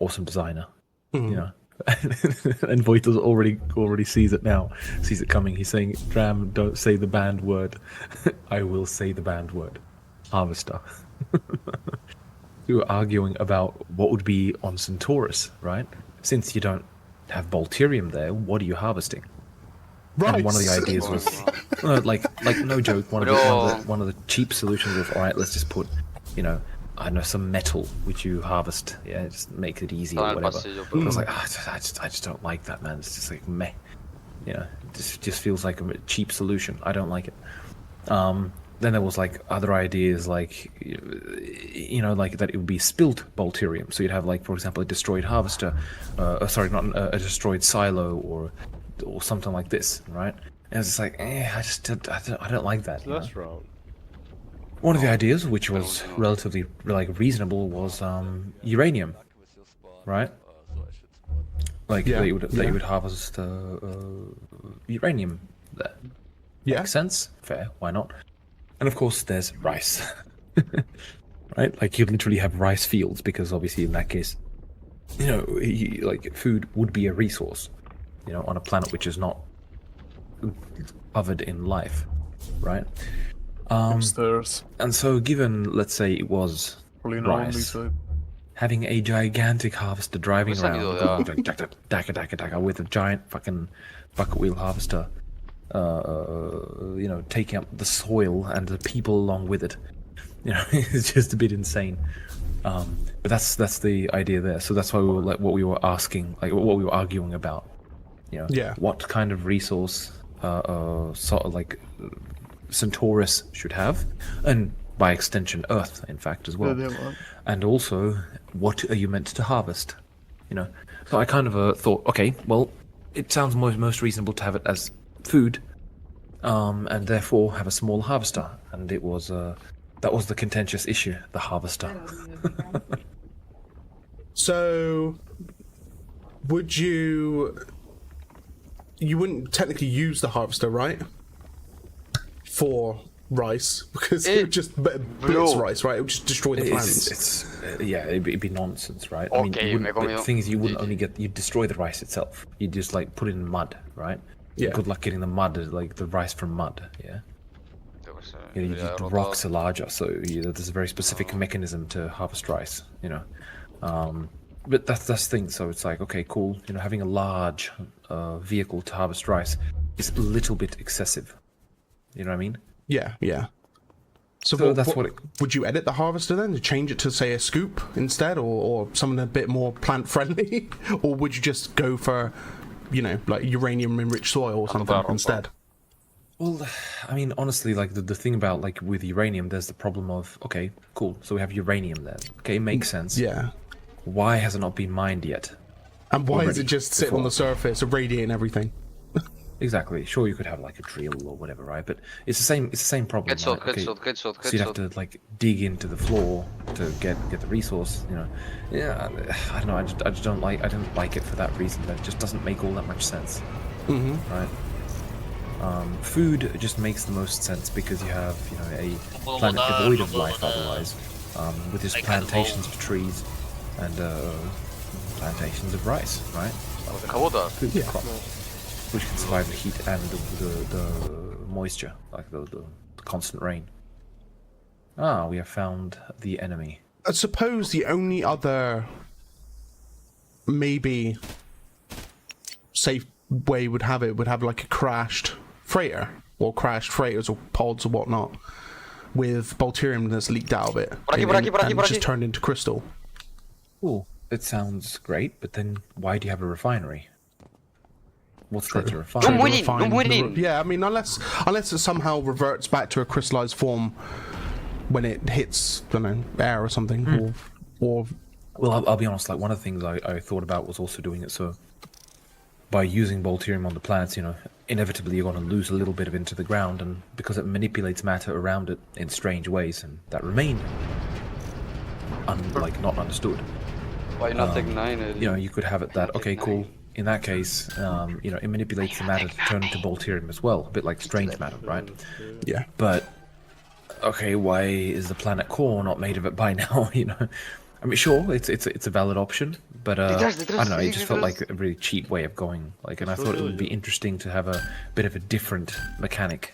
awesome designer, you know. And Voitos already sees it now, sees it coming. He's saying, "Dram, don't say the banned word." I will say the banned word, harvester. We were arguing about what would be on Centaurus, right? Since you don't have Bolterium there, what are you harvesting? Right. And one of the ideas was, like no joke, one of the cheap solutions was, all right, let's just put, you know, I don't know, some metal which you harvest, yeah, just make it easy or whatever. I was like, I just don't like that, man. It's just like meh, you know, it just feels like a cheap solution. I don't like it. Then there was like other ideas, like, you know, like that it would be spilt Bolterium. So you'd have, like, for example, a destroyed harvester, sorry, not a destroyed silo or something like this, right? And it's just like, I don't like that. So that's wrong. One of the ideas, which was relatively like reasonable, was uranium, right? Like that you would harvest uranium there. Yeah. Makes sense. Fair. Why not? And of course, there's rice, right? Like you literally have rice fields because obviously in that case, you know, like food would be a resource, you know, on a planet which is not covered in life, right? And so given, let's say it was rice, having a gigantic harvester driving around with a giant fucking bucket wheel harvester, you know, taking up the soil and the people along with it, you know, it's just a bit insane. But that's the idea there. So that's why we were like what we were asking, like what we were arguing about, you know, what kind of resource, sort of like Centaurus should have, and by extension Earth, in fact, as well. And also, what are you meant to harvest? You know, so I kind of thought, okay, well, it sounds most reasonable to have it as food, and therefore have a small harvester. And it was that was the contentious issue, the harvester. So, would you wouldn't technically use the harvester, right? For rice, because it would just blitz rice, right? It would just destroy the plants. Yeah, it'd be nonsense, right? I mean, the thing is, you wouldn't only you'd destroy the rice itself. You'd just like put it in mud, right? Yeah. Good luck getting the mud, like the rice from mud. Yeah. The rocks are larger, so there's a very specific mechanism to harvest rice. You know, but that's the thing. So it's like, okay, cool. You know, having a large vehicle to harvest rice is a little bit excessive. You know what I mean? Yeah, yeah. So that's what would you edit the harvester then to change it to, say, a scoop instead, or something a bit more plant friendly, or would you just go for, you know, like uranium enriched soil or something instead? Well, I mean, honestly, like the thing about like with uranium, there's the problem of, okay, cool, so we have uranium there. Okay, it makes sense. Yeah. Why has it not been mined yet? And why is it just sitting on the surface, irradiating everything? Exactly. Sure, you could have like a drill or whatever, right? But it's the same. It's the same problem. Good shot. So you'd have to like dig into the floor to get the resource. You know. Yeah. I don't know. I just don't like. I don't like it for that reason. That just doesn't make all that much sense. Right. Food just makes the most sense because you have, you know, a planet devoid of life otherwise, with just plantations of trees and plantations of rice, right? Food crops, which can survive the heat and the moisture, like the constant rain. Ah, we have found the enemy. I suppose the only other maybe safe way would have like a crashed freighter, or crashed freighters or pods or whatnot, with Bolterium that's leaked out of it and just turned into crystal. Cool. It sounds great, but then why do you have a refinery? What's there to refine? Yeah, I mean, unless it somehow reverts back to a crystallized form when it hits, I don't know, air or something, or. Well, I'll be honest. Like, one of the things I thought about was also doing it so by using Bolterium on the planets, you know, inevitably you're going to lose a little bit of into the ground, and because it manipulates matter around it in strange ways, and that remain not understood. Why not take 9? You know, you could have it that, okay, cool. In that case, you know, it manipulates the matter to turn into Bolterium as well, a bit like strange matter, right? Yeah. But okay, why is the planet core not made of it by now? You know, I mean, sure, it's a valid option, but I don't know. It just felt like a really cheap way of going. Like, and I thought it would be interesting to have a bit of a different mechanic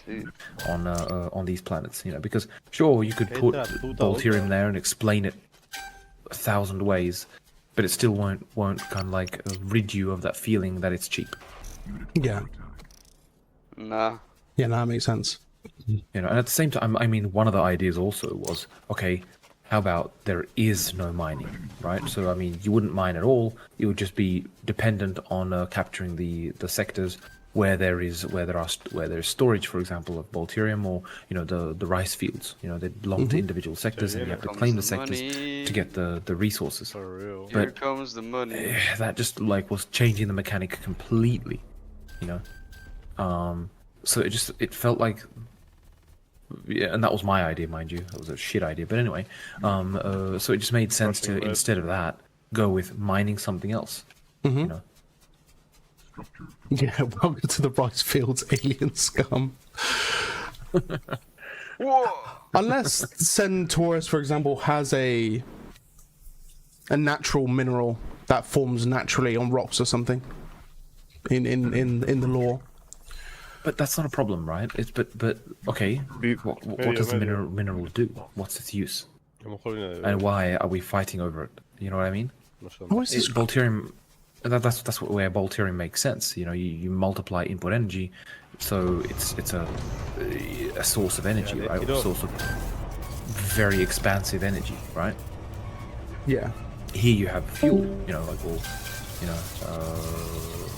on these planets. You know, because sure, you could put Bolterium there and explain it 1,000 ways, but it still won't kind of like rid you of that feeling that it's cheap. Yeah. Nah. Yeah, no, that makes sense. You know, and at the same time, I mean, one of the ideas also was, okay, how about there is no mining, right? So, I mean, you wouldn't mine at all. You would just be dependent on capturing the sectors where there is storage, for example, of Bolterium, or you know the rice fields. You know, they belong to individual sectors, and you have to claim the sectors to get the resources. For real. But here comes the money. that just like was changing the mechanic completely. You know, so it felt like. Yeah, and that was my idea, mind you. That was a shit idea, but anyway. So it just made sense to, instead of that, go with mining something else. You know. Yeah, welcome to the rice fields, alien scum. Unless Centaurus, for example, has a natural mineral that forms naturally on rocks or something. In the lore. But that's not a problem, right? But okay. What does the mineral do? What's its use? And why are we fighting over it? You know what I mean? It's Bolterium. That's where Bolterium makes sense. You know, you multiply input energy, so it's a source of energy, right? A source of very expansive energy, right? Yeah. Here you have fuel. You know, like all, you know,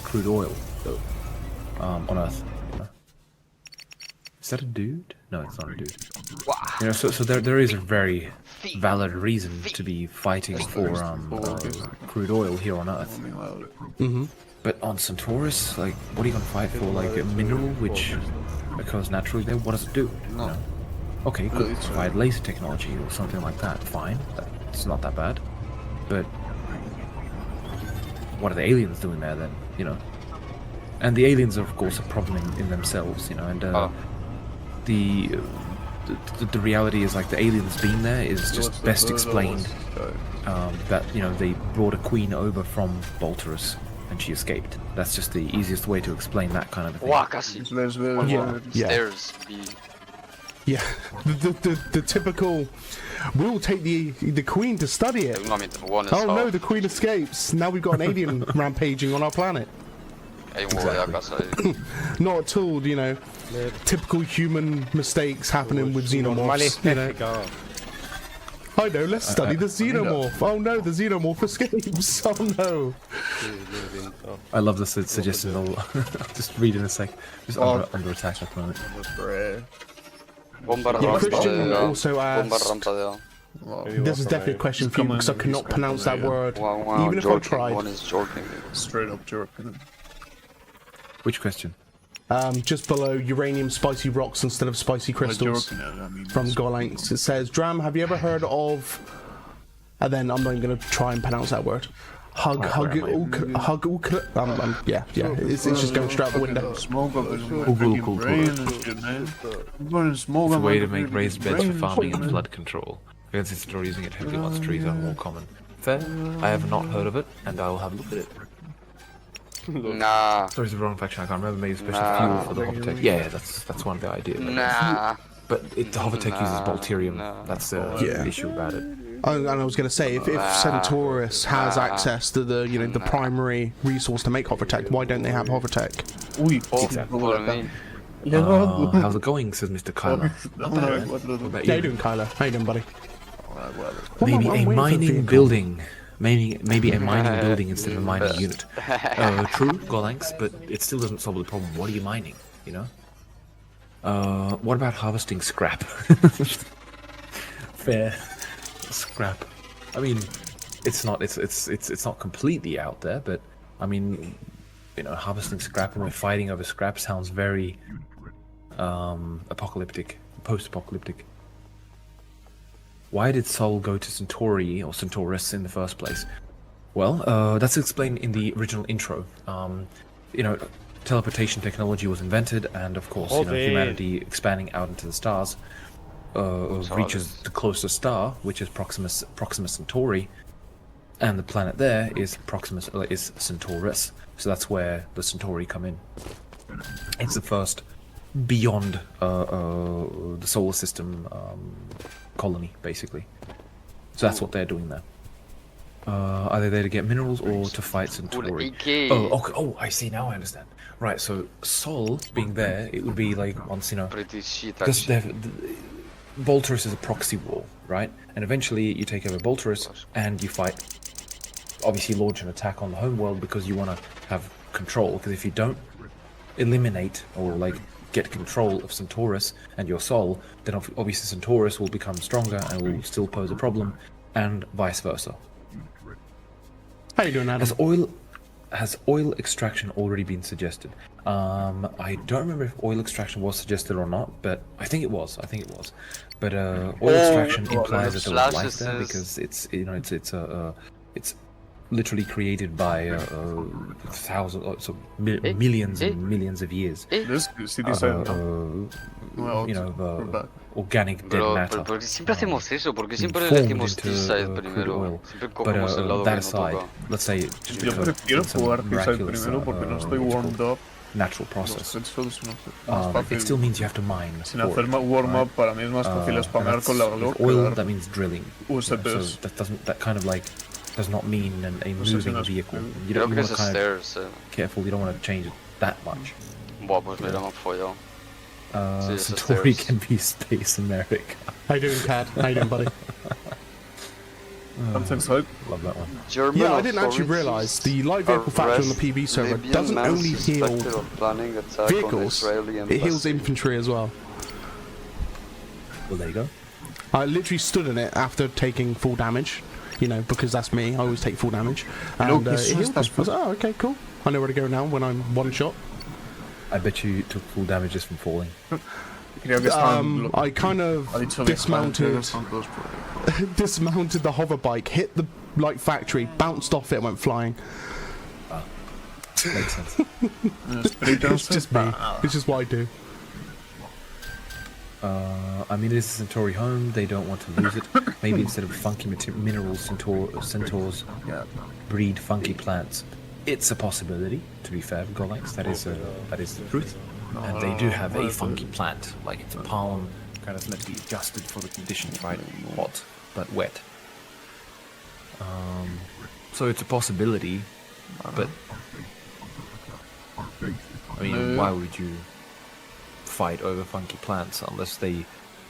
crude oil, so, on Earth. Is that a dude? No, it's not a dude. You know, so there is a very valid reason to be fighting for crude oil here on Earth. But on Centaurus, like, what are you gonna fight for? Like a mineral which occurs naturally there? What does it do? No. You know? Okay, you could provide laser technology or something like that. Fine, it's not that bad. But what are the aliens doing there then? You know, and the aliens are of course a problem in themselves. You know, and the reality is like the aliens being there is just best explained that you know they brought a queen over from Bolterus and she escaped. That's just the easiest way to explain that kind of a thing. Yeah, the typical. We'll take the queen to study it. Oh no, the queen escapes. Now we've got an alien rampaging on our planet. Exactly. Not at all, you know. Typical human mistakes happening with xenomorphs. You know. I know. Let's study the xenomorph. Oh no, the xenomorph escapes. Oh no. I love the suggestion. I'll just read in a sec. Just under attack at the moment. Yeah, Christian also asked. This is definitely a question for you because I cannot pronounce that word, even if I tried. Straight up joking. Which question? Just below uranium spicy rocks instead of spicy crystals from Golanx. It says, Dram, have you ever heard of... And then I'm not even going to try and pronounce that word. Yeah, it's just going straight out the window. It's a way to make raised beds for farming and flood control. Because instead of using it heavily once trees are more common. Fair, I have not heard of it, and I will have a look at it. Nah. Sorry, it's the wrong faction. I can't remember. Maybe special fuel for the hovertech. Yeah, that's one of the ideas. Nah. But the hovertech uses Bolterium. That's the issue about it. And I was going to say, if Centaurus has access to the the primary resource to make hovertech, why don't they have hovertech? Exactly. How's it going? Says Mr. Kyler. How you doing, Kyler? How you doing, buddy? Maybe a mining building. Maybe a mining building instead of a mining unit. True, Golanx, but it still doesn't solve the problem. What are you mining? You know. What about harvesting scrap? Fair. Scrap. I mean, it's not completely out there, but I mean, you know, harvesting scrap and we're fighting over scrap sounds very apocalyptic, post-apocalyptic. Why did Sol go to Centauri or Centaurus in the first place? Well, that's explained in the original intro. You know, teleportation technology was invented, and of course, you know, humanity expanding out into the stars reaches the closest star, which is Proxima Centauri, And the planet there is Proximus, is Centaurus. So that's where the Centauri come in. It's the first beyond the solar system colony, basically. So that's what they're doing there. Are they there to get minerals or to fight Centauri? Oh, okay. Oh, I see. Now I understand. Right. So Sol being there, it would be like once Pretty shit, because actually. Bolterus is a proxy war, right? And eventually you take over Bolterus and you fight. Obviously, launch an attack on the homeworld because you want to have control. Because if you don't eliminate or like get control of Centaurus and your Sol, then obviously Centaurus will become stronger and will still pose a problem, and vice versa. How you doing, Adam? Has oil extraction already been suggested? I don't remember if oil extraction was suggested or not, but I think it was. But oil extraction implies that there was life there because it's it's literally created by thousands, millions and millions of years. Organic dead matter. Porque siempre hacemos eso, porque siempre elegimos T-Side primero. Siempre cogemos el lado que no toca. Let's say Yo prefiero jugar T-Side primero porque no estoy warmed up. Natural process. It still means you have to mine. Sin hacer warm-up, para mí es más fácil spamear con la Glock. Oil, that means drilling. USBs. So that kind of like does not mean a moving vehicle. You don't want to kind of careful. You don't want to change it that much. Buah, pues mira, me han follado. Centauri can be Space America. How you doing, Cad? How you doing, buddy? Something so. Love that one. German Yeah, I didn't actually realise the light vehicle factor on the PV server doesn't only heal vehicles, it heals infantry as well. Well, there you go. I literally stood in it after taking full damage, because that's me, I always take full damage. And it healed me. I was like, oh, okay, cool. I know where to go now when I'm one shot. I bet you took full damage just from falling. I kind of dismounted the hover bike, hit the light factory, bounced off it, and went flying. Makes sense. It's just me. It's just what I do. I mean, it is a Centauri home. They don't want to lose it. Maybe instead of funky minerals, centaurs breed funky plants. It's a possibility. To be fair, Golax, that is the truth. And they do have a funky plant, like it's a palm, kind of meant to be adjusted for the conditions, right? Hot, but wet. So it's a possibility, but I mean, why would you fight over funky plants unless they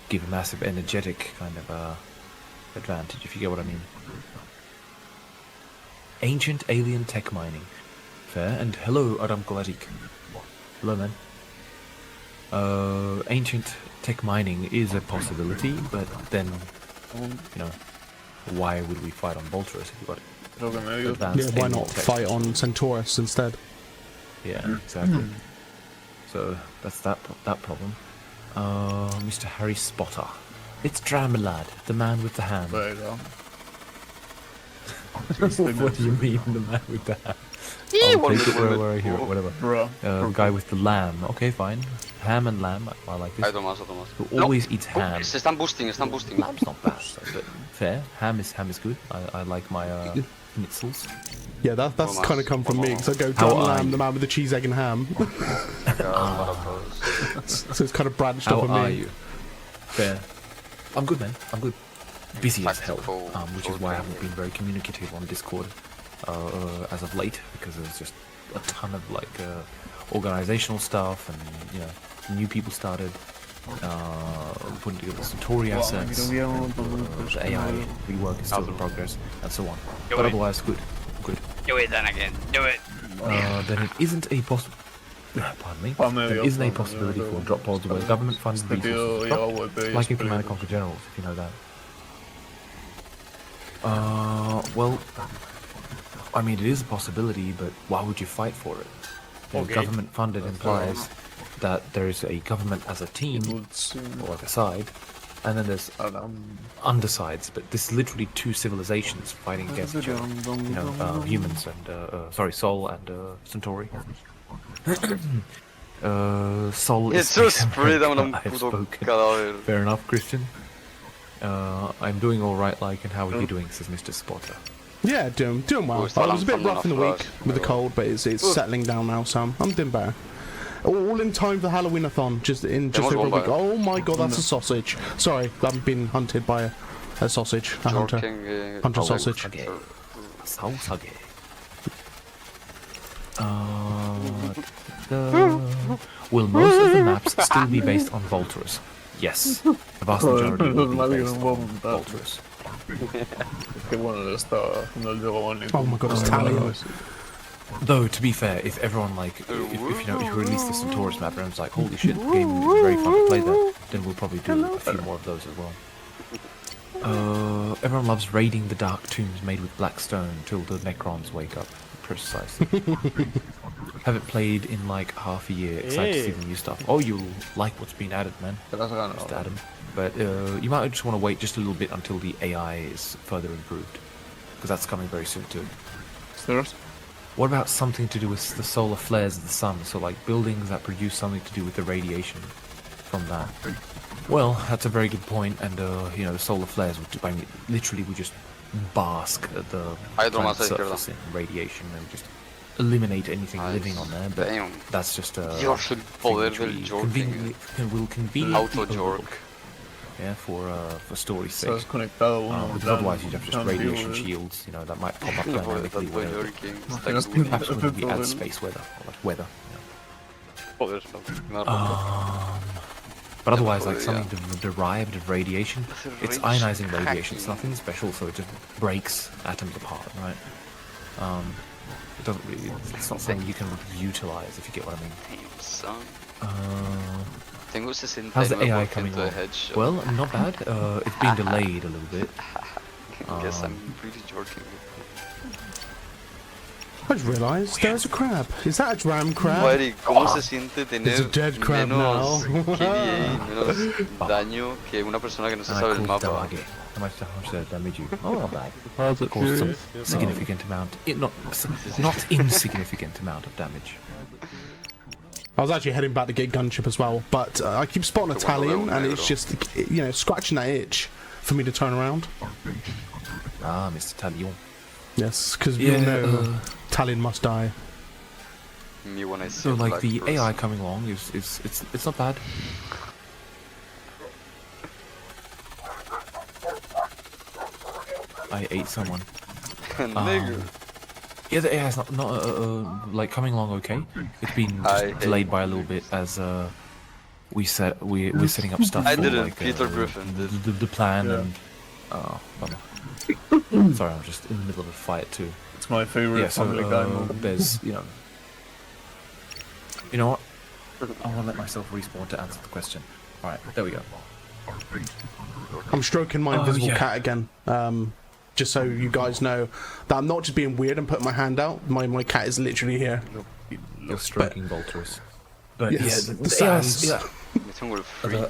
give a massive energetic kind of advantage, if you get what I mean? Ancient alien tech mining. Fair. And hello, Adam Kolarik. Hello, man. Ancient tech mining is a possibility, but then, why would we fight on Bolterus if we got advanced why not tech? fight on Centaurus instead? Yeah, exactly. So that's that problem. Mr. Harry Spotter. It's Dramalad, the man with the hand. What do you mean, the man with the hand? I'll take it where I hear it, whatever. The guy with the lamb. Okay, fine. Ham and lamb. I like this. Tomás. Who always eats ham. Se están boosting. Lamb's not bad, but fair. Ham is good. I like my schnitzels. Yeah, that's kind of come from me, because I go John Lamb, the man with the cheese, egg and ham. So it's kind of branched off of me. How are you? Fair. I'm good, man. I'm good. Busy as hell, which is why I haven't been very communicative on Discord as of late, because there's just a ton of organizational stuff, and new people started putting together Centauri assets. The AI rework is still in progress, and so on. But otherwise, good. Do it then again. Do it. Then it isn't a Pardon me. There isn't a possibility for drop pods where government-funded resources drop, like in Command & Conquer Generals, if you know that. Well, I mean, it is a possibility, but why would you fight for it? Government funded implies that there is a government as a team, or like a side, and then there's undersides, but this is literally two civilizations fighting against each other. Humans and, Sol and Centauri. Sol is Space America, I've spoken. Fair enough, Christian. I'm doing alright, and how are you doing, says Mr. Spotter. Yeah, doing well. I was a bit rough in the week with the cold, but it's settling down now, so I'm doing better. All in time for Halloween-a-thon, just over a week. Oh my god, that's a sausage. Sorry, I'm being hunted by a sausage. A hunter sausage. Will most of the maps still be based on Voltors? Yes. The vast majority will be based on Voltors. Qué bueno le estaba haciendo el juego bonito. Oh my god, it's Italian. Though, to be fair, if everyone like, if you release the Centaurus map and everyone's like, holy shit, the game is very fun to play there, then we'll probably do a few more of those as well. Everyone loves raiding the dark tombs made with black stone till the Necrons wake up. Precisely. Haven't played in like half a year. Excited to see the new stuff. Oh, you'll like what's been added, man. Just add 'em. But you might just want to wait just a little bit until the AI is further improved, because that's coming very soon too. Serious? What about something to do with the solar flares of the sun? So like buildings that produce something to do with the radiation from that. Well, that's a very good point, and the solar flares would, I mean, literally we just bask at the planet's surface in radiation and just eliminate anything living on there. But that's just Dios, el poder del jorking. Will conveniently Auto-jork. Yeah, for story's sake. Because because otherwise you'd have just radiation shields, that might pop up dynamically. Perhaps it would be add space weather, or like weather. But otherwise, like something derived of radiation, it's ionizing radiation. It's nothing special, so it just breaks atoms apart, right? It doesn't really. It's not something you can utilize, if you get what I mean. How's the AI coming along? Well, not bad. It's been delayed a little bit. I guess I'm really jorking. I just realised there's a crab. Is that a dram crab? ¿Cómo se siente tener It's a dead crab menos now. HvA y menos daño que una persona que no se sabe el mapa? How much damage you? Oh, not bad. Caused some significant amount. Not insignificant amount of damage. I was actually heading back to get gunship as well, but I keep spotting Italian, and it's just, scratching that itch for me to turn around. Ah, Mr. Talion. Yes, because we all know Italian must die. So, like, the AI coming along it's not bad. I ate someone. Yeah, the AI is not like coming along okay. It's been just delayed by a little bit as we're setting up stuff for like the plan and bummer. Sorry, I'm just in the middle of a fight too. It's my favorite Family Guy moment. There's you know what? I want to let myself respawn to answer the question. All right, there we go. I'm stroking my invisible cat again. Just so you guys know that I'm not just being weird and putting my hand out. My cat is literally here. You're stroking Voltors. But yes, the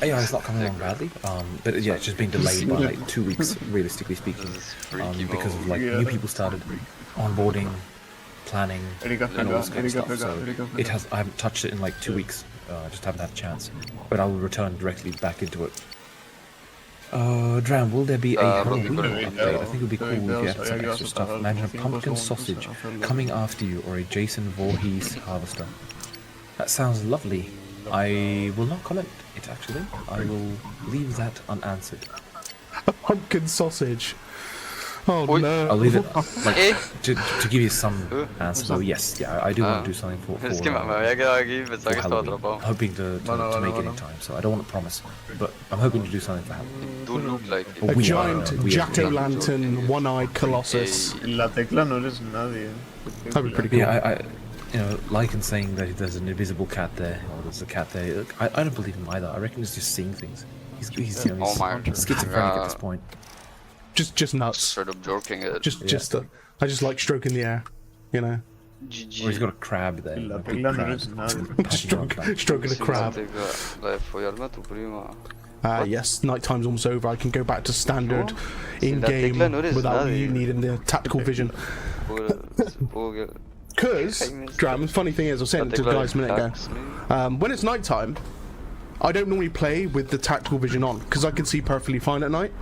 AI is not coming along badly. But yeah, it's just been delayed by like 2 weeks, realistically speaking, because of like new people started onboarding, planning, and all this kind of stuff. So I haven't touched it in like 2 weeks. I just haven't had a chance. But I will return directly back into it. Dram, will there be a Halloween update? I think it would be cool if you had some extra stuff. Imagine a pumpkin sausage coming after you, or a Jason Voorhees harvester. That sounds lovely. I will not comment it actually. I will leave that unanswered. A pumpkin sausage. Oh no. I'll leave it like to give you some answer. So yes, I do want to do something for Es que me había quedado aquí y pensaba que estaba Halloween. atrapado. Hoping to make it in time, so I don't want to promise, but I'm hoping to do something for Halloween. Do look like A giant jack-o'-lantern, one-eyed colossus. La tecla no eres nadie. That'd be pretty cool. Yeah, Lycan saying that there's an invisible cat there, or there's a cat there. Look, I don't believe him either. I reckon he's just seeing things. He's schizophrenic at this point. Just nuts. Straight up joking it. I just like stroking the air, Or he's got a crab there. La A big tecla no crab. eres nadie. stroking a crab. La de follarme a tu prima. Yes, nighttime's almost over. I can go back to standard in-game without you needing the tactical vision. Because, Dram, the funny thing is, I was saying it to the guys a minute ago, when it's nighttime, I don't normally play with the tactical vision on, because I can see perfectly fine at night.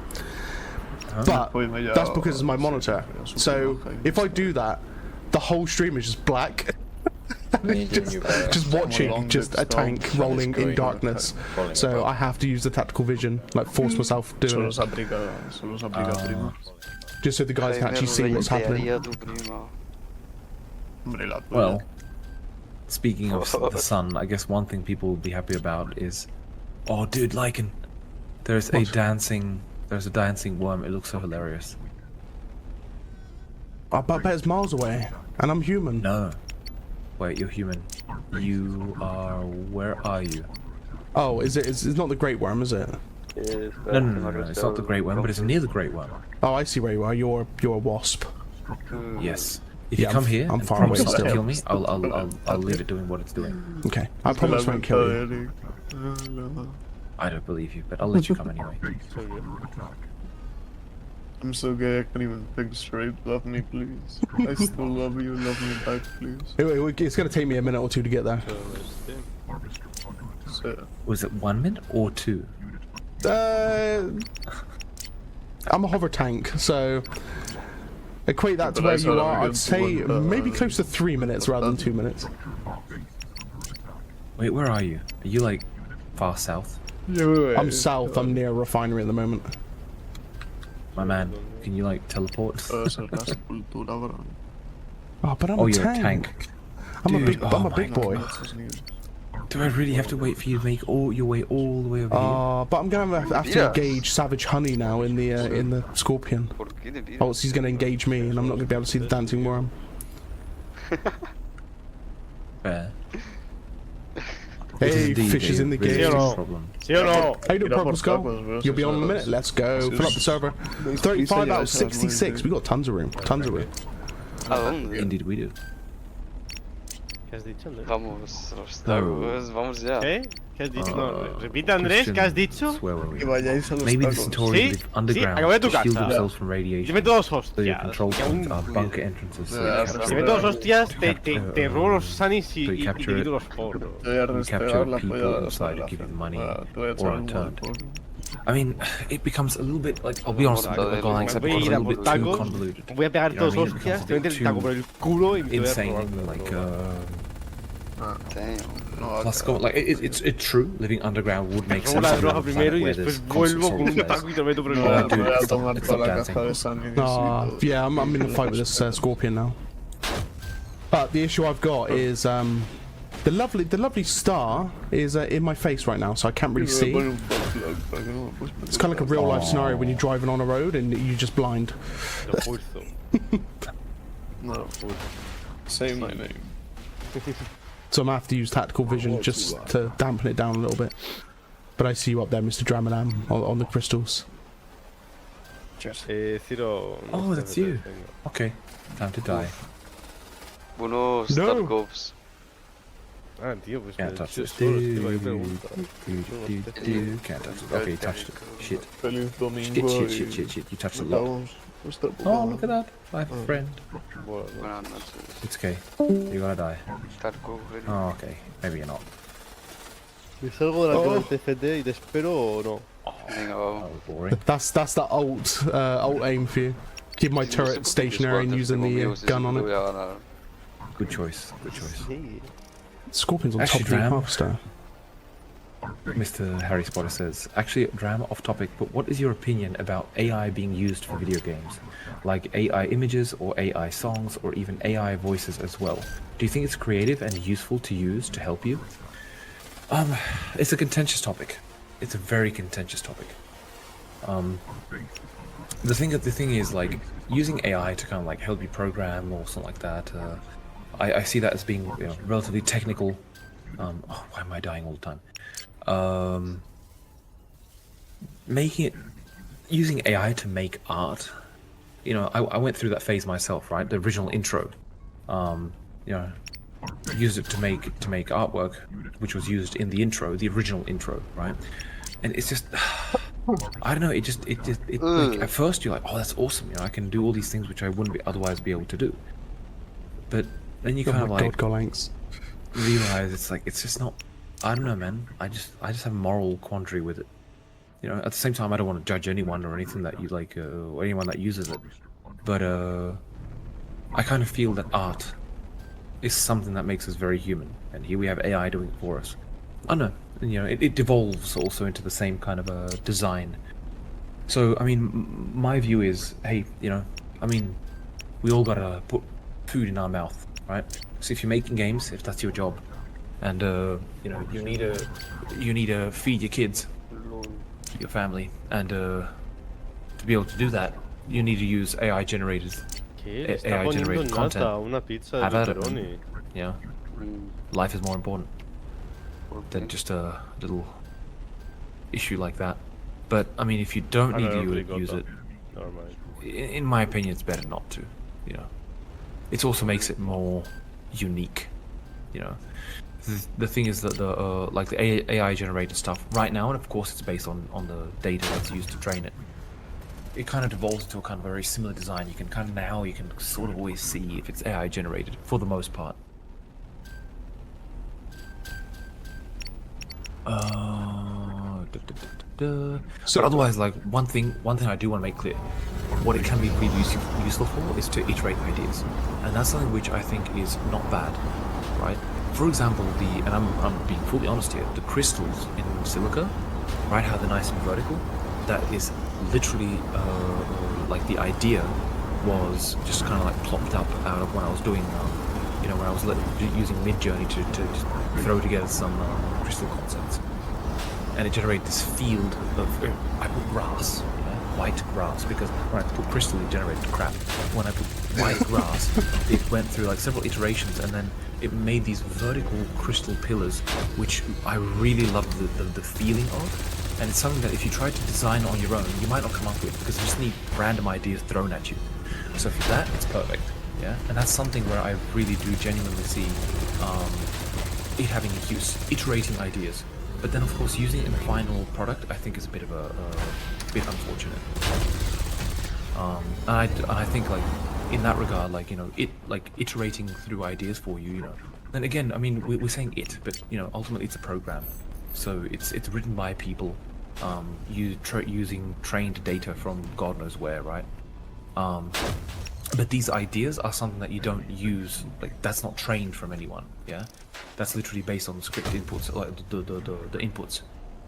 but that's because it's my monitor. So if I do that, the whole stream is just black. just watching just a tank rolling in darkness. So I have to use the tactical vision, like force myself doing it. Just so the guys can actually see what's happening. Well, speaking of the sun, I guess one thing people will be happy about is, oh dude, Lycan, there's a dancing worm. It looks so hilarious. I bet it's miles away, and I'm human. No, wait, you're human. You are. Where are you? Oh, is it? It's not the great worm, is it? No. It's not the great worm, but it's near the great worm. Oh, I see where you are. You're a wasp. Yes. If you come here and promise not to kill me, I'll leave it doing what it's doing. Okay, I promise I won't kill you. I don't believe you, but I'll let you come anyway. I'm so gay I can't even think straight. Love me, please. I still love you. Love me back, please. It's gonna take me a minute or two to get there. Was it 1 minute or 2? I'm a hover tank, so equate that to where you are. I'd say maybe close to 3 minutes rather than 2 minutes. Wait, where are you? Are you like far south? I'm south. I'm near a refinery at the moment. My man, can you like teleport? Oh, but I'm a tank. I'm a big boy. Do I really have to wait for you to make your way all the way over here? But I'm gonna have to engage Savage Honey now in the Scorpion. Oh, so he's gonna engage me, and I'm not gonna be able to see the dancing worm. Fair. Hey, fish is in the game. Problem. How you doing, Purple Skull? You'll be on in a minute. Let's go. Fill up the server. 35 out of 66. We got tons of room. Tons of room. Indeed, we do. ¿Qué has dicho, Andrés? Vamos, los tacos, vamos ya. ¿Qué? ¿Qué has dicho? No, repite, Andrés, ¿qué has dicho? Que vayáis a los Maybe the tacos. Centauri live underground acabé tu to shield casa. themselves from radiation. Dime todos So your hostias. control points are bunker entrances. So you Dime todos hostias, te robo los sanis y So you te capture quito it. los foros. Te voy a You despegar capture la people polla de la inside to sala. give you the money Te voy a or echar un unturned. golpe. I mean, it becomes a little bit like, I'll be honest, like Voy a ir a por too tacos, convoluted. voy a pegar You know todos what I mean? It hostias, becomes te voy a meter el taco por el culo y me voy a Insane, robar. like Damn. No, plus like it's true. Living underground would make Robo sense. la on droga another primero y planet where después there's vuelvo con un constant taco y te lo meto por el No, culo. te voy a stop- tomar stop toda la dancing. caja de sangre. Yeah, I'm in a fight with this Scorpion now. But the issue I've got is the lovely star is in my face right now, so I can't really see. It's kind of like a real life scenario when you're driving on a road and you're just blind. No, say my name. So I'm gonna have to use tactical vision just to dampen it down a little bit. But I see you up there, Mr. Dramanam, on the crystals. Ciro... Oh, that's you. Okay, time to die. Unos No. Tarkovs. Ah, tío, pues... Can't touch this. ¿Qué pregunta? Can't touch it. Okay, you touched it. Shit. Feliz domingo. Shit. You touched it a lot. Oh, look at that. I have a friend. Buenas noches. It's okay. You're gonna die. Tarkov. Oh, okay. Maybe you're not. ¿Me salgo de la cola del TFT y te espero o no? Venga, That vamos. was boring. That's the alt aim for you. Keep my turret stationary and using the gun on it. Good choice. Good choice. Sí. Scorpion's on Actually, top of the Dram. half-star. Mr. Harry Spotter says, actually, drama off topic, but what is your opinion about AI being used for video games? Like AI images or AI songs or even AI voices as well? Do you think it's creative and useful to use to help you? It's a contentious topic. It's a very contentious topic. The thing is, like, using AI to kind of like help you program or something like that, I see that as being, you know, relatively technical. Why am I dying all the time? Using AI to make art, you know, I went through that phase myself, right? The original intro, you know, used it to make artwork, which was used in the intro, the original intro, right? And it's just, I don't know, it like, at first you're like, oh, that's awesome, you know, I can do all these things which I wouldn't otherwise be able to do. But then you kind of like Golanks. realize it's like, it's just not, I don't know, man. I just have a moral quandary with it. you know, at the same time, I don't want to judge anyone or anything that you like, or anyone that uses it. But I kind of feel that art is something that makes us very human, and here we have AI doing it for us. I don't know, you know, it devolves also into the same kind of a design. So, I mean, my view is, hey, you know, I mean, we all gotta put food in our mouth, right? So if you're making games, if that's your job, and you know, you need to feed your kids, your family, and to be able to do that, you need to use AI generated content. Una pizza Have de at it, pepperoni. man. You know, life is more important than just a little issue like that. But I mean, if you don't need to use it, in my opinion, it's better not to. You know, it also makes it more unique. You know, the thing is that the like the AI generated stuff right now, and of course it's based on the data that's used to train it. It kind of devolves into a kind of very similar design. You can kind of you can sort of always see if it's AI generated for the most part. So otherwise, like one thing I do want to make clear, what it can be really useful for is to iterate ideas, and that's something which I think is not bad, right? For example, and I'm being fully honest here, the crystals in Silica, right? How they're nice and vertical. That is literally like the idea was just kind of like plopped up out of when I was doing, you know, when I was using Midjourney to throw together some crystal concepts. And it generated this field of, I put grass, you know, white grass, because when I put crystal it generated crap. When I put white grass, it went through like several iterations, and then it made these vertical crystal pillars, which I really loved the feeling of. And it's something that if you try to design on your own, you might not come up with, because you just need random ideas thrown at you. So for that, it's perfect, yeah? And that's something where I really do genuinely see it having a use, iterating ideas. But then, of course, using it in the final product, I think is a bit of a bit unfortunate. And I think, like, in that regard, like, you know, iterating through ideas for you, you know. Then again, I mean, we're saying it, but, you know, ultimately it's a program. So it's written by people, using trained data from God knows where, right? But these ideas are something that you don't use, like, that's not trained from anyone, yeah? That's literally based on script inputs, like the inputs,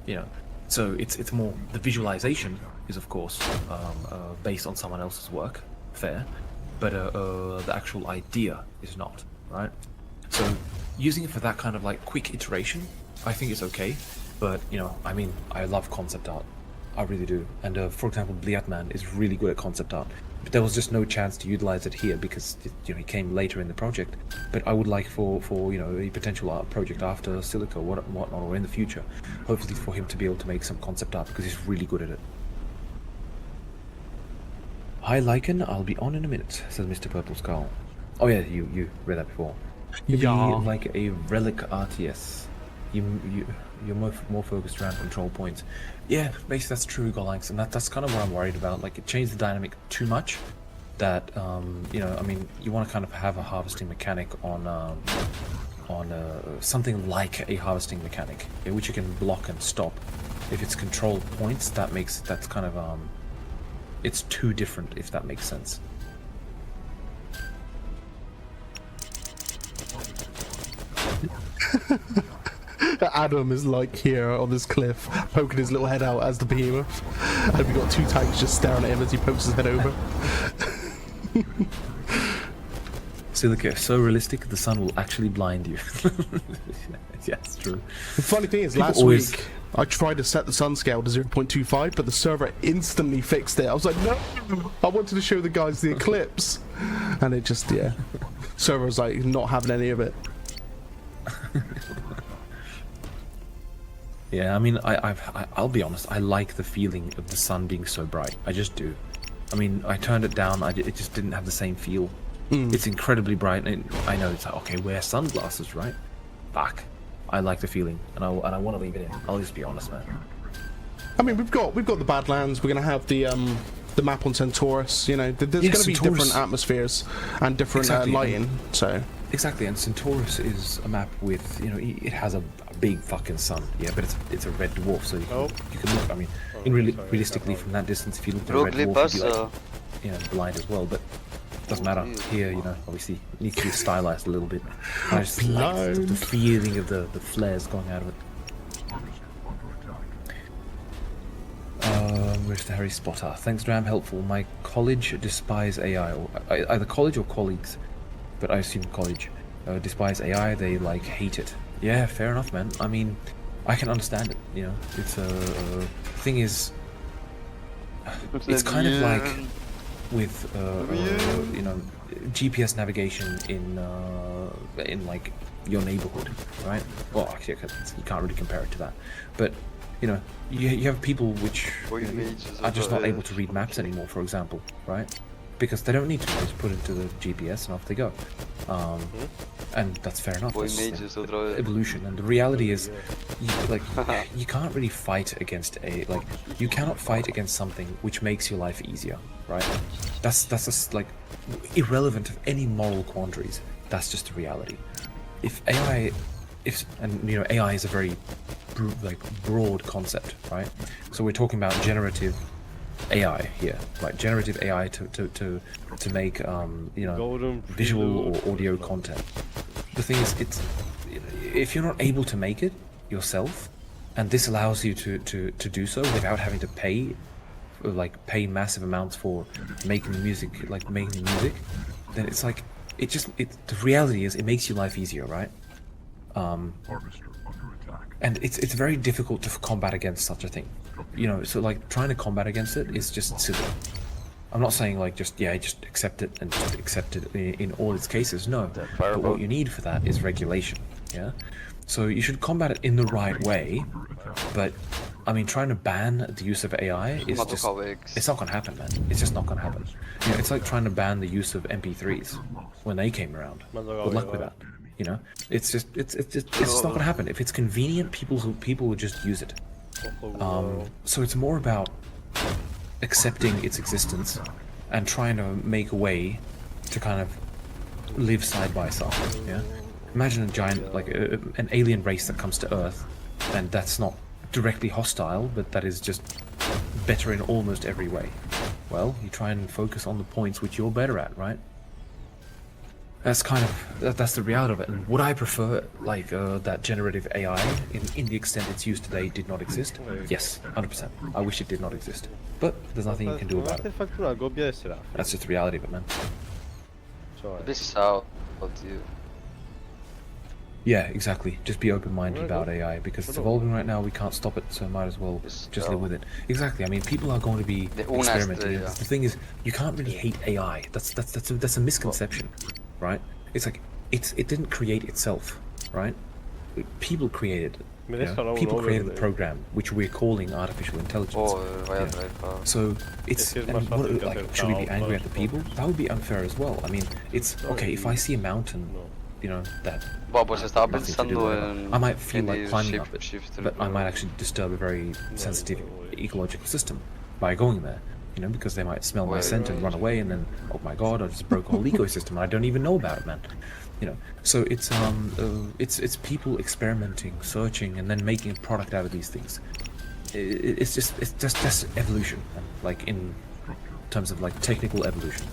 you know? So it's more, the visualization is, of course, based on someone else's work, fair, but the actual idea is not, right? So using it for that kind of, like, quick iteration, I think it's okay, but, you know, I mean, I love concept art. I really do. And for example, Bliatman is really good at concept art. But there was just no chance to utilize it here because you know, it came later in the project. But I would like for you know, a potential art project after Silica, whatnot, or in the future, hopefully for him to be able to make some concept art because he's really good at it. Hi Lycan, I'll be on in a minute, says Mr. Purple Skull. Oh yeah, you read that before. You'd be like a relic RTS. You're more focused around control points. Yeah, basically that's true, Golanx, and that's kind of what I'm worried about. Like, it changed the dynamic too much. That you know, I mean, you want to kind of have a harvesting mechanic on something like a harvesting mechanic, which you can block and stop. If it's control points, that's kind of it's too different, if that makes sense. Adam is like here on this cliff, poking his little head out as the behemoth, and we've got two tanks just staring at him as he pokes his head over. Silica, so realistic, the sun will actually blind you. Yeah, it's true. The funny thing is, last week I tried to set the sun scale to 0.25, but the server instantly fixed it. I was like, no, I wanted to show the guys the eclipse, and it just, yeah, server was like not having any of it. Yeah, I mean, I'll be honest, I like the feeling of the sun being so bright. I just do. I mean, I turned it down, it just didn't have the same feel. It's incredibly bright, and I know it's like, okay, wear sunglasses, right? Fuck. I like the feeling, and I want to leave it in. I'll just be honest, man. I mean, we've got the Badlands. We're gonna have the map on Centaurus. You know, there's gonna be different atmospheres and different lighting. So exactly, and Centaurus is a map with, you know, it has a big fucking sun, yeah, but it's a red dwarf, so you can look. I mean, realistically, from that distance, if you look at a red dwarf, you'd be like, you know, blind as well. But doesn't matter here, you know. Obviously, it needs to be stylized a little bit. I just like the feeling of the flares going out of it. Where's the Harry Spotter? Thanks, Dram. Helpful. My college despise AI, or either college or colleagues, but I assume college despise AI. They like hate it. Yeah, fair enough, man. I mean, I can understand it. You know, it's thing is, it's kind of like with you know, GPS navigation in like your neighborhood, right? Well, actually, you can't really compare it to that, but you know, you have people which are just not able to read maps anymore, for example, right? Because they don't need to, just put into the GPS and off they go. And that's fair enough. That's evolution. And the reality is, you can't really fight against you cannot fight against something which makes your life easier, right? That's just like irrelevant of any moral quandaries. That's just the reality. And you know, AI is a very broad concept, right? So we're talking about generative AI here, right? Generative AI to make you know, visual or audio content. The thing is, if you're not able to make it yourself, and this allows you to do so without having to pay massive amounts for making music, then it's like the reality is it makes your life easier, right? And it's very difficult to combat against such a thing, you know. So like trying to combat against it is just silly. I'm not saying like just accept it and just accept it in all its cases. No, but what you need for that is regulation. Yeah, so you should combat it in the right way. But I mean, trying to ban the use of AI is just, it's not gonna happen, man. It's just not gonna happen. You know, it's like trying to ban the use of MP3s when they came around. Good luck with that. You know, it's just not gonna happen. If it's convenient, people will just use it. So it's more about accepting its existence and trying to make a way to kind of live side by side. Yeah, imagine a giant, like an alien race that comes to Earth, and that's not directly hostile, but that is just better in almost every way. Well, you try and focus on the points which you're better at, right? That's kind of that's the reality of it. And would I prefer like that generative AI in the extent it's used today did not exist? Yes, 100%. I wish it did not exist, but there's nothing you can do about it. That's just the reality of it, man. This is how you. Yeah, exactly. Just be open-minded about AI because it's evolving right now. We can't stop it, so might as well just live with it. Exactly. I mean, people are going to be experimenting. The thing is, you can't really hate AI. That's a misconception, right? It's like it didn't create itself, right? People created it. You know? People created the program, which we're calling artificial intelligence. So it's like, should we be angry at the people? That would be unfair as well. I mean, it's okay if I see a mountain, you know, that I might feel like climbing up it, but I might actually disturb a very sensitive ecological system by going there, you know, because they might smell my scent and run away, and then, oh my god, I just broke a whole ecosystem and I don't even know about it, man. You know, so it's people experimenting, searching, and then making a product out of these things. It's just evolution, like in terms of like technical evolution.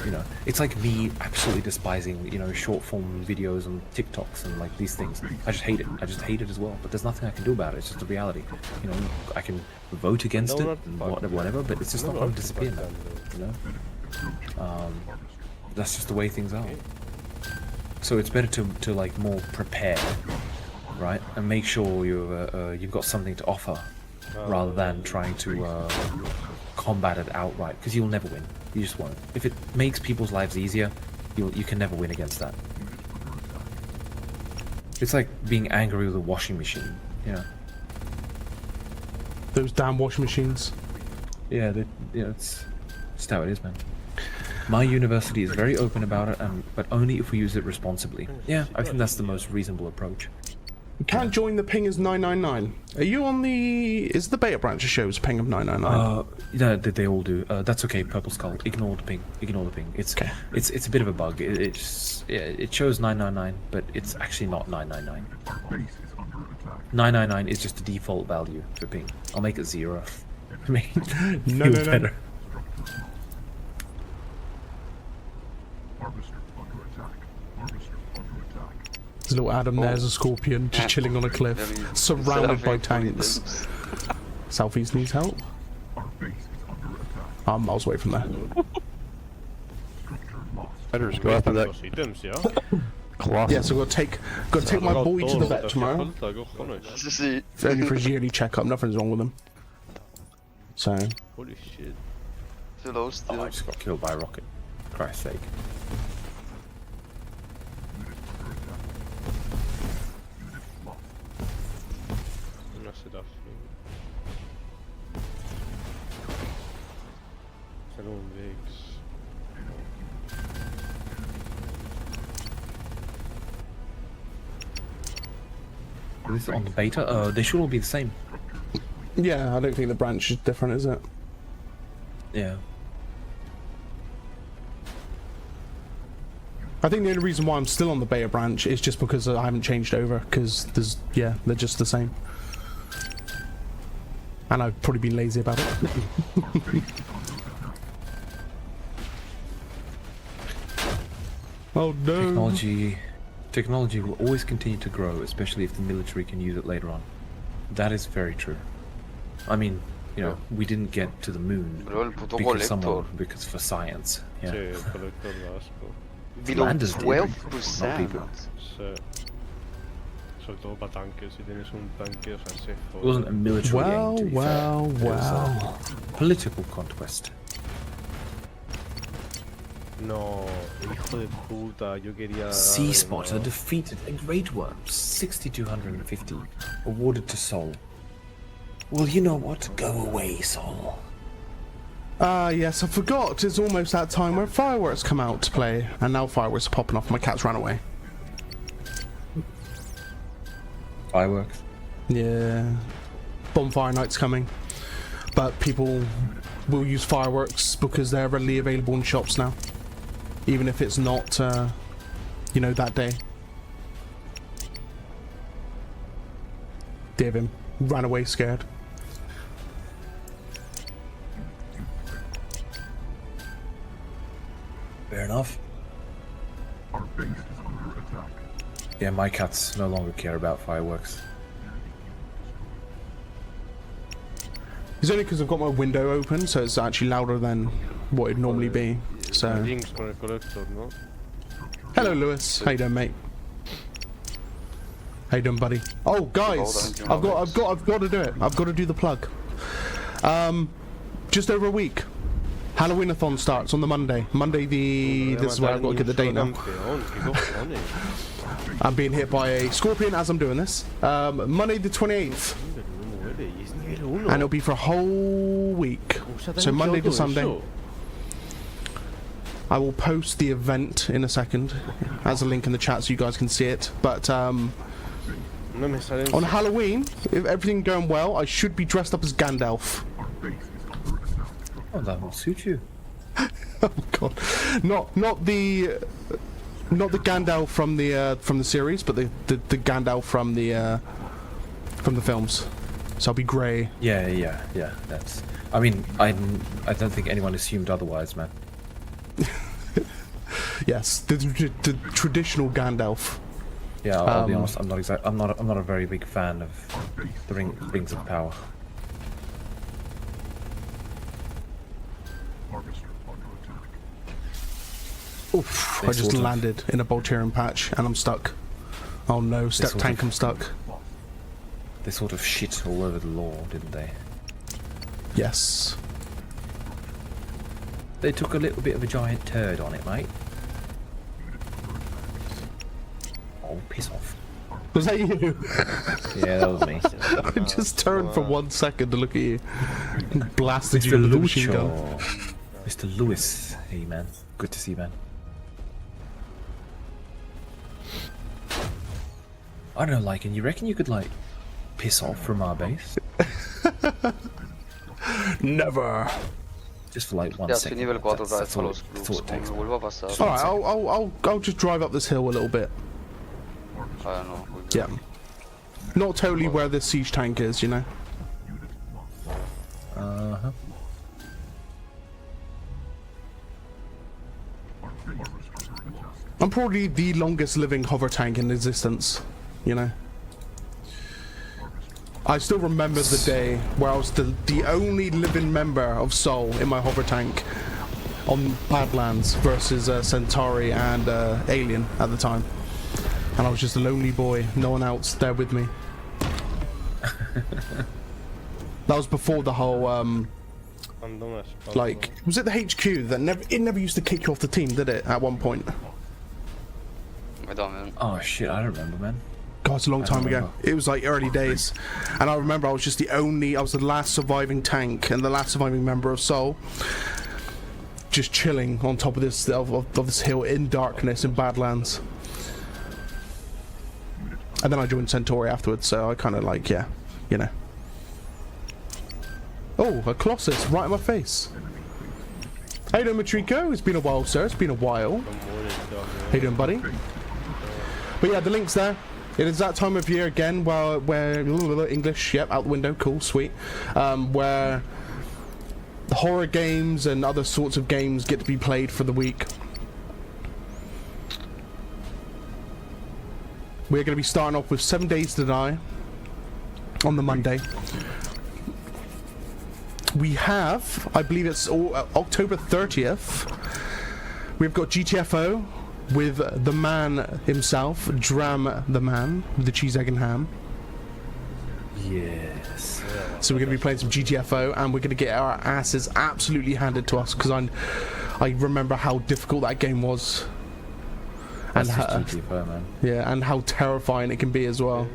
You know, it's like me absolutely despising, you know, short form videos and TikToks and like these things. I just hate it. I just hate it as well. But there's nothing I can do about it. It's just a reality. You know, I can vote against it and whatever, but it's just not going to disappear now. You know, that's just the way things are. So it's better to like more prepare, right, and make sure you've got something to offer, rather than trying to combat it outright, because you'll never win. You just won't. If it makes people's lives easier, you can never win against that. It's like being angry with a washing machine, you know. Those damn washing machines. Yeah, it's just how it is, man. My university is very open about it, but only if we use it responsibly. Yeah, I think that's the most reasonable approach. You can't join the ping as 999. Are you on the... Is the beta branch shows ping of 999? Yeah, they all do. That's okay, Purple Skull. Ignore the ping. Ignore the ping. It's okay. It's a bit of a bug. It shows 999, but it's actually not 999. 999 is just the default value for ping. I'll make it 0. Make it No, feel no, no. better. There's a little Adam there's a scorpion just chilling on a cliff, surrounded by tanks. Southeast needs help. I'm miles away from there. Better go after that. Yeah, so I've got to take my boy to the vet tomorrow. Sí. Only for his yearly checkup, nothing's wrong with him. So, Holy shit. Se lo hostia. Oh, I just got killed by a rocket. Christ's sake. Is this on the beta? They should all be the same. yeah, I don't think the branch is different, is it? Yeah. I think the only reason why I'm still on the beta branch is just because I haven't changed over, because they're just the same. And I've probably been lazy about it. Oh no! Technology will always continue to grow, especially if the military can use it later on. That is very true. I mean, you know, we didn't get to the moon Bro, el puto because for science. Yeah. Sí, el colector da asco. Below Landers did, 12%. not people. Sí. Sobre todo para tanques, si tienes un tanque, o sea, se It wasn't a military aim, to be fair. It was a political conquest. No, hijo de puta, yo quería... Sea Spotter defeated a Great Worm, 6,250, awarded to Sol. Well, you know what? Go away, Sol. Yes, I forgot. It's almost that time where fireworks come out to play, and now fireworks are popping off. My cat's ran away. Fireworks? Yeah. Bonfire night's coming. But people will use fireworks because they're readily available in shops now. Even if it's not, you know, that day. Dear him. Ran away scared. Fair enough. Our base is under attack. Yeah, my cats no longer care about fireworks. It's only because I've got my window open, so it's actually louder than what it'd normally be. So, Jinx con el colector, ¿no? hello, Lewis. How you doing, mate? How you doing, buddy? Oh, guys, I've got to do it. I've got to do the plug. Just over a week. Halloween-a-thon starts on the Monday. This is where I've got to get the date now. I'm being hit by a scorpion as I'm doing this. Monday the 28th. And it'll be for a whole week. So Monday to Sunday. I will post the event in a second as a link in the chat so you guys can see it. But on Halloween, if everything going well, I should be dressed up as Gandalf. Oh, that will suit you. Oh god, not the Gandalf from the series, but the Gandalf from the films. So I'll be grey. Yeah. That's. I mean, I don't think anyone assumed otherwise, man. Yes, the traditional Gandalf. Yeah, I'll be honest. I'm not a very big fan of the Rings of Power. Oof! I just landed in a Bolterian patch and I'm stuck. Oh no, step tank! I'm stuck. They sort of shit all over the lore, didn't they? Yes. They took a little bit of a giant turd on it, mate. Oh, piss off. Was that you? Yeah, that was me. I just turned for 1 second to look at you. And blasted you with the machine gun. Mr. Lewis. Hey, man. Good to see you, man. I don't know, Lycan, you reckon you could, like, piss off from our base? Never. Just for like 1 Ya, second. soy nivel 4 otra vez That's para all los it clubs. takes. Como me vuelva a pasar. Alright, I'll just drive up this hill a little bit. Ah, no. Yeah. Not totally where the siege tank is, you know. Uh-huh. I'm probably the longest living hover tank in existence, you know. I still remember the day where I was the only living member of Sol in my hover tank on Badlands versus Centauri and Alien at the time. And I was just a lonely boy, no one else there with me. That was before the whole, like, was it the HQ that never used to kick you off the team, did it, at one point? I don't, man. Oh shit, I don't remember, man. God, it's a long time ago. It was like early days. And I remember I was just I was the last surviving tank and the last surviving member of Sol. Just chilling on top of this hill in darkness in Badlands. And then I joined Centauri afterwards, so I kind of like, yeah, you know. Oh, a Colossus right in my face. How you doing, Matrico? It's been a while, sir. It's been a while. How you doing, buddy? But yeah, the link's there. It is that time of year again where English, yep, out the window, cool, sweet. Where horror games and other sorts of games get to be played for the week. We're going to be starting off with 7 Days to Die on the Monday. We have, I believe it's October 30th, we've got GTFO with the man himself, Dram the Man, with the cheese, egg and ham. Yes. So we're going to be playing some GTFO and we're going to get our asses absolutely handed to us because I remember how difficult that game was. That's And just GTFO, man. yeah, and how terrifying it can be as well.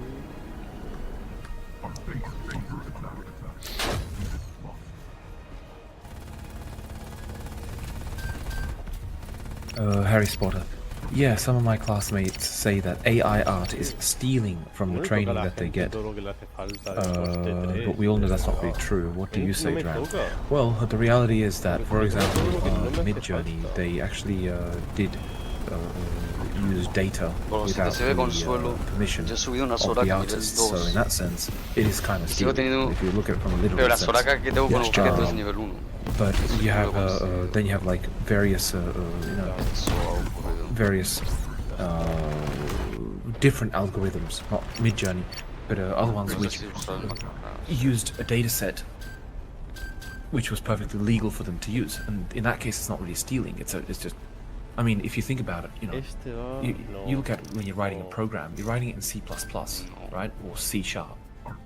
Harry Spotter. Yeah, some of my classmates say that AI art is stealing from the training that they get. But we all know that's not really true. What do you say, Dram? Well, the reality is that, for example, in Mid-Journey, they actually did use data without the permission of the artists. So in that sense, it is kind of stealing. If you look at it from a literal sense. But you have then you have like various various different algorithms, not Mid-Journey, but other ones which used a data set which was perfectly legal for them to use. And in that case, it's not really stealing. It's just, I mean, if you think about it, you know, you look at when you're writing a program, you're writing it in C++, right, or C#,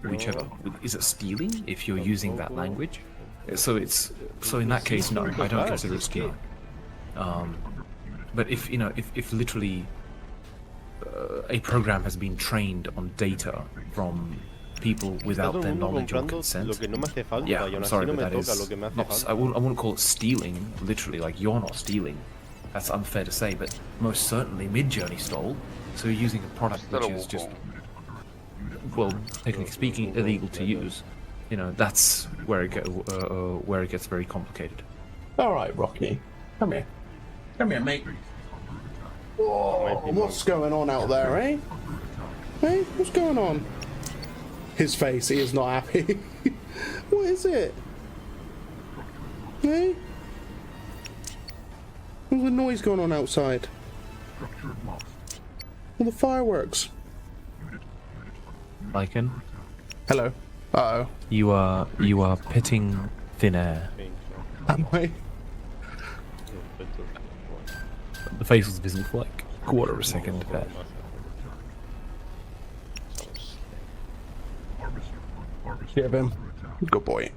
whichever. Is it stealing if you're using that language? So in that case, no, I don't consider it stealing. But if, you know, if literally a program has been trained on data from people without their knowledge or consent, yeah, I'm sorry, but that is not, I wouldn't call it stealing, literally, like, you're not stealing. That's unfair to say, but most certainly Mid-Journey stole, so you're using a product which is just, well, technically speaking, illegal to use. You know, that's where it gets very complicated. All right, Rocky, come here. Come here, mate. Whoa, what's going on out there, eh? Hey, what's going on? His face, he is not happy. What is it? Hey? What's the noise going on outside? All the fireworks. Lycan? Hello. Uh-oh. You are pitting thin air. Am I? The face was visible for like a quarter of a second there. Give him. Good boy.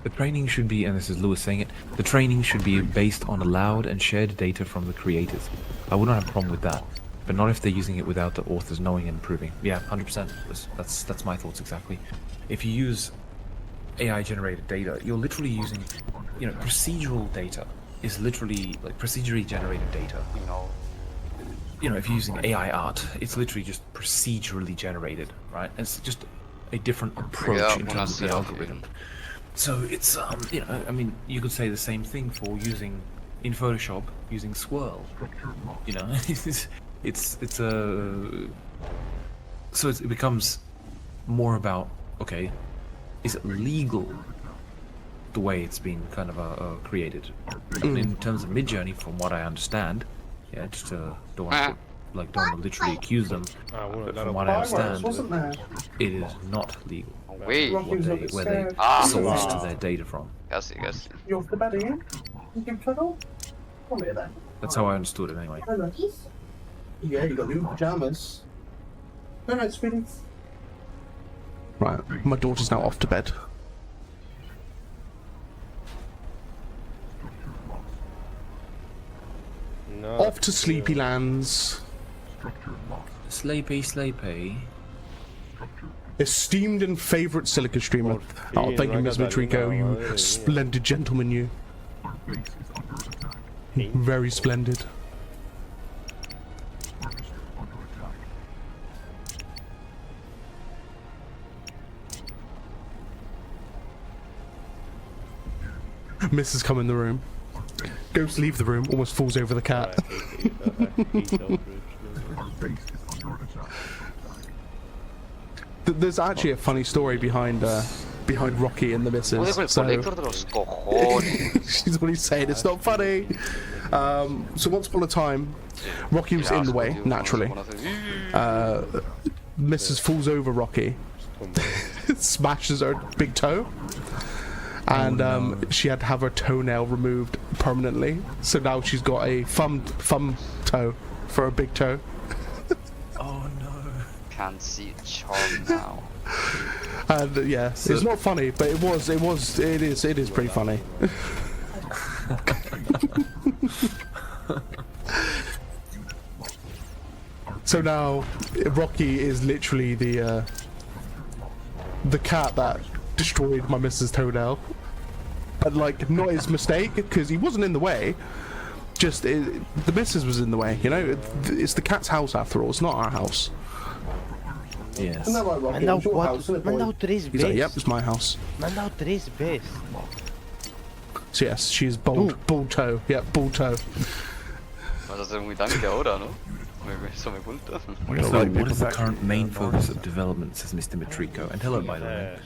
The training should be, and this is Lewis saying it, the training should be based on allowed and shared data from the creators. I would not have a problem with that, but not if they're using it without the authors knowing and approving. Yeah, 100%. That's my thoughts exactly. If you use AI-generated data, you're literally using, you know, procedural data is literally like procedurally generated data. You know, if you're using AI art, it's literally just procedurally generated, right? And it's just a different approach in terms of the algorithm. So it's, you know, I mean, you could say the same thing for using, in Photoshop, using swirl. You know, it's so it becomes more about, okay, is it legal the way it's been kind of created? And in terms of Midjourney, from what I understand, yeah, just don't want to literally accuse them, but from what I understand, it is not legal. Wait. Where they source their data from. Casi. You off the bed again? You give cuddle? Come here then. That's how I understood it anyway. Yeah, you got new pajamas. Alright, sweetie. Right, my daughter's now off to bed. No. Off to Sleepy Lands. Sleepy. Esteemed and favourite Silica streamer. Oh, thank you, Ms. Matrico, you splendid gentleman, you. Very splendid. Mrs. come in the room. Goes to leave the room, almost falls over the cat. There's actually a funny story behind Rocky and the Missus. So she's what he's saying. It's not funny. So once upon a time, Rocky was in the way naturally. Mrs. falls over Rocky, smashes her big toe, and she had to have her toenail removed permanently. So now she's got a thumb toe for a big toe. Oh no. Can't see charm now. And yeah, so it's not funny, but it is pretty funny. So now Rocky is literally the cat that destroyed my missus' toenail, but like not his mistake because he wasn't in the way. Just the missus was in the way. You know, it's the cat's house after all. It's not our house. Yes. Mandau 3 He's like, yep, it's my house. Mandau 3 vezes. So yes, she's bald toe. Yep, bald toe. Vas a ser muy tanque ahora, ¿no? Eso me culta. So, what is the current main focus of development, says Mr. Matrico? And hello, by the way.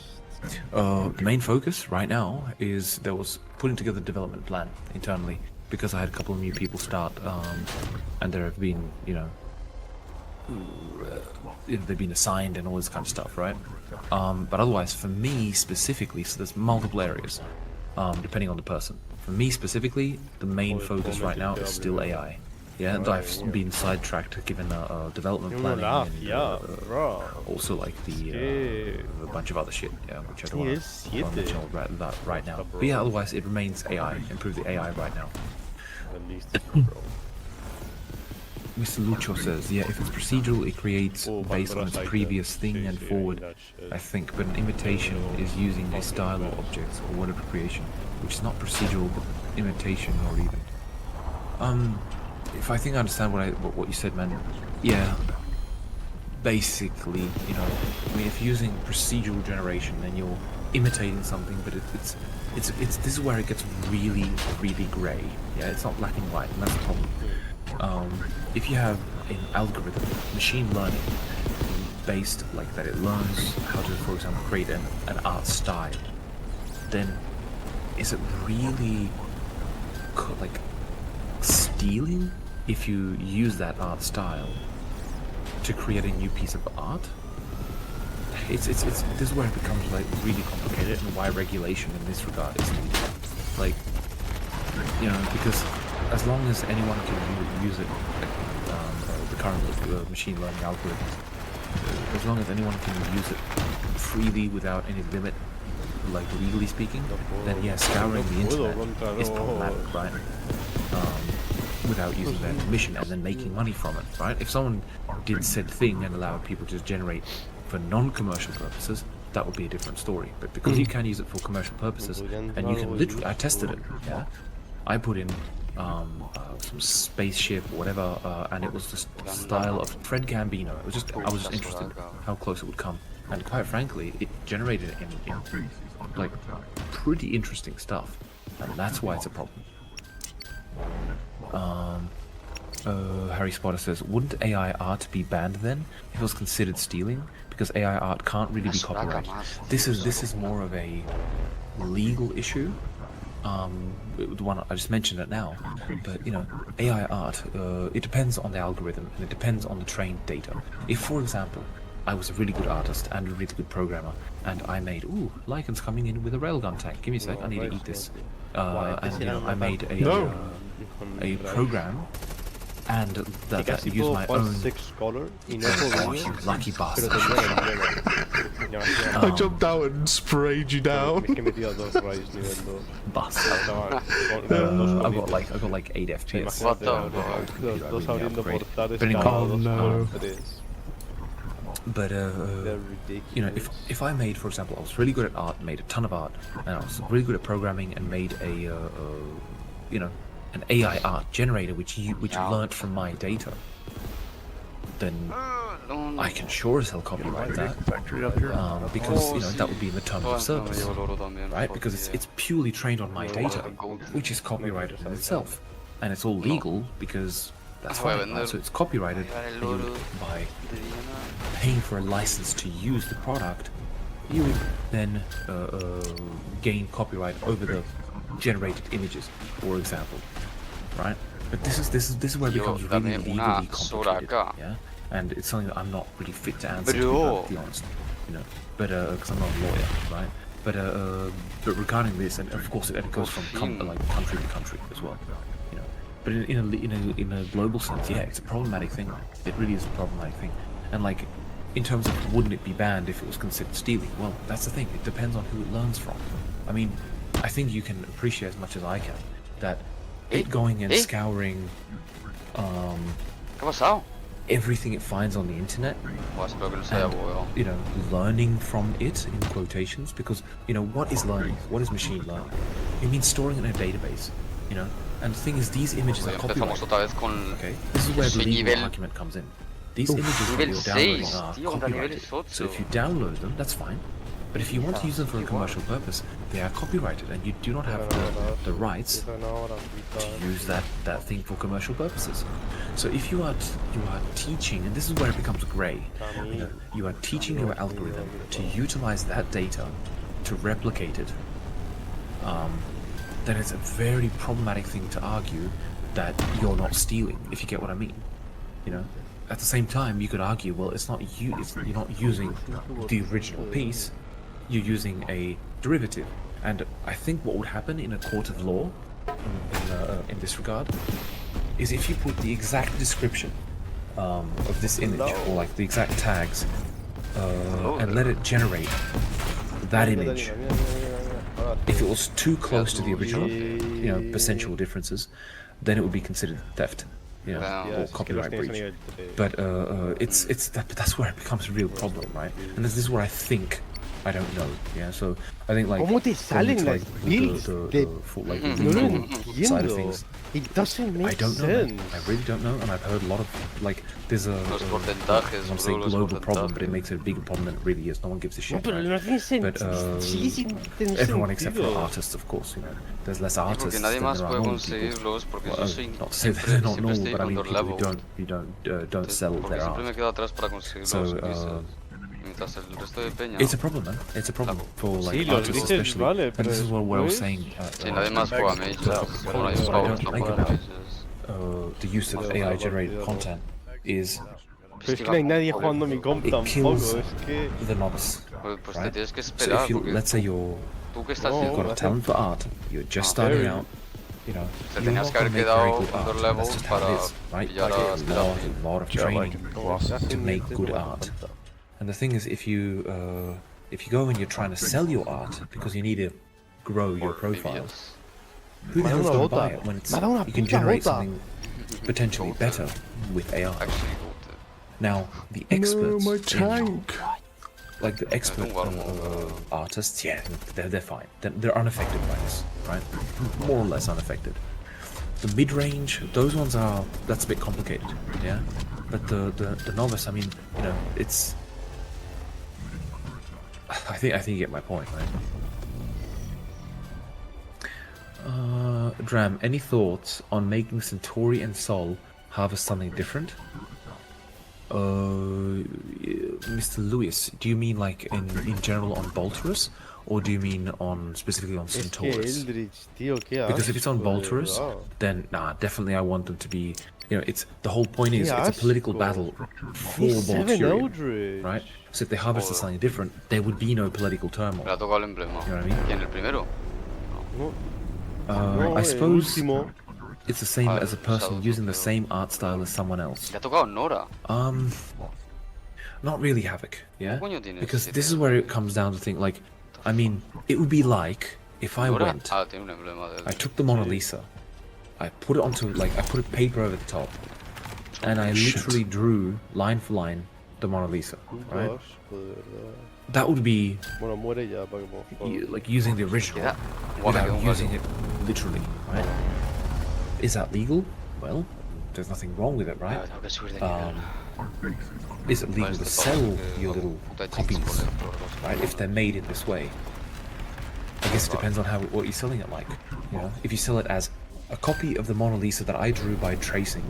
The main focus right now is there was putting together a development plan internally because I had a couple of new people start, and there have been, they've been assigned and all this kind of stuff, right? But otherwise, for me specifically, so there's multiple areas, depending on the person. For me specifically, the main focus right now is still AI. Yeah, and I've been sidetracked given development planning and also like a bunch of other shit, yeah, which I don't want to mention all right now. But yeah, otherwise it remains AI, improve the AI right now. Mr. Lucho says, yeah, if it's procedural, it creates based on its previous thing and forward, I think, but an imitation is using a style or objects or whatever creation, which is not procedural, but imitation or even. If I think I understand what you said, man, yeah, basically, I mean, if you're using procedural generation, then you're imitating something, but it's this is where it gets really, really grey. Yeah, it's not black and white, and that's the problem. If you have an algorithm, machine learning, based like that, it learns how to, for example, create an art style, then is it really like stealing if you use that art style to create a new piece of art? This is where it becomes like really complicated, and why regulation in this regard is needed. Like, because as long as anyone can use it, the current machine learning algorithms, as long as anyone can use it freely without any limit, like legally speaking, then yeah, scouring the internet is problematic, right? Without using their permission and then making money from it, right? If someone did said thing and allowed people to generate for non-commercial purposes, that would be a different story. But because you can use it for commercial purposes, and you can literally, I tested it, yeah? I put in some spaceship or whatever, and it was just the style of Fred Gambino. I was just interested how close it would come. And quite frankly, it generated in like pretty interesting stuff. And that's why it's a problem. Harry Spotter says, wouldn't AI art be banned then if it was considered stealing? Because AI art can't really be copyrighted. This is more of a legal issue. The one I just mentioned it now, but you know, AI art, it depends on the algorithm and it depends on the trained data. If, for example, I was a really good artist and a really good programmer, and I made, ooh, Lycan's coming in with a railgun tank. Give me a sec, I need to eat this. And you know, I made a program, and that used my own. Oh, you lucky bastard! I jumped out and sprayed you down. Bastard. I got like 8 FPS. What the fuck? But anyway, Oh no. But you know, if I made, for example, I was really good at art, made a ton of art, and I was really good at programming, and made a you know, an AI art generator which learnt from my data, then I can sure as hell copyright that, because you know that would be in the terms of service, right? Because it's purely trained on my data, which is copyrighted in itself, and it's all legal because that's fine. Right? So it's copyrighted by paying for a license to use the product. You would then gain copyright over the generated images, for example, right? But this is where it becomes really legally complicated, yeah. And it's something that I'm not really fit to answer, to be honest, you know. But because I'm not a lawyer, right? But regarding this, and of course it goes from country to country as well, you know. But in a global sense, yeah, it's a problematic thing. It really is a problematic thing. And like, in terms of wouldn't it be banned if it was considered stealing? Well, that's the thing. It depends on who it learns from. I mean, I think you can appreciate as much as I can that it going and scouring everything it finds on the internet, and, you know, learning from it in quotations, because you know what is learning? What is machine learning? It means storing it in a database, you know. And the thing is, these images are copyrighted. Okay, this is where the legal argument comes in. These images that you're downloading are copyrighted. So if you download them, that's fine. But if you want to use them for a commercial purpose, they are copyrighted, and you do not have the rights to use that thing for commercial purposes. So if you are teaching, and this is where it becomes grey, you know, you are teaching your algorithm to utilize that data to replicate it, then it's a very problematic thing to argue that you're not stealing, if you get what I mean. You know, at the same time, you could argue, well, you're not using the original piece. You're using a derivative, and I think what would happen in a court of law, in this regard, is if you put the exact description of this image, or like the exact tags, and let it generate that image. If it was too close to the original, you know, percentual differences, then it would be considered theft, you know, or copyright breach. But that's where it becomes a real problem, right? And this is where I think. I don't know, yeah, so I think like ¿Cómo te salen las builds de... No lo entiendo. Side of things, It doesn't make I don't know, sense. man. I really don't know, and I've heard a lot of, like, there's a I'm saying global problem, but it makes it a bigger problem than it really is. No one gives a shit. Pero no tiene But everyone except for artists, of course, you know. There's less artists than there are normal people. Not to say that they're not normal, but I mean people who don't sell their art. So, it's a problem, man. It's a problem for like artists especially. And this is what I was saying. What I don't like about the use of AI-generated content is Pero es que no hay nadie jugando mi comp it kills tampoco, es que... the novice, right? So if you, let's say you've got a talent for art, you're just starting out, you know, you're not going to make very good art. That's just how it is, right? It takes a lot of training to make good art. And the thing is, if you go and you're trying to sell your art because you need to grow your profile, who the hell's going to buy it when it's, you can generate something potentially better with AI? Now, the experts, like the expert artists, yeah, they're fine. They're unaffected by this, right? More or less unaffected. The mid-range, those ones that's a bit complicated, yeah? But the novice, I mean, you know, it's... I think you get my point, right? Dram, any thoughts on making Centauri and Sol harvest something different. Mr. Lewis, do you mean like in general on Bolterus, or do you mean on specifically on Centaurus? Because if it's on Bolterus, then nah, definitely I want them to be. You know, it's the whole point is it's a political battle for Bolterium, right? So if they harvested something different, there would be no political turmoil. Le ha tocado el emblema. You know what I mean? ¿Quién, el primero? I suppose it's the same as a person using the same art style as someone else. Le ha tocado Nora. Not really Havoc, yeah? ¿Cómo coño tienes Because siete? this is where it comes down to think like, I mean, it would be like if I Nora? went, Ah, tiene un emblema de... I took the Mona Lisa, I put it onto like I put a paper over the top, and I literally drew line for line the Mona Lisa, right? That would be like using the original Queda without guapa, using it literally, right? Is that legal? Well, there's nothing wrong with it, right? Tengo que subir de nivel. Is it legal to sell your little copies, right? If they're made in this way, I guess it depends on what you're selling it like. You know, if you sell it as a copy of the Mona Lisa that I drew by tracing,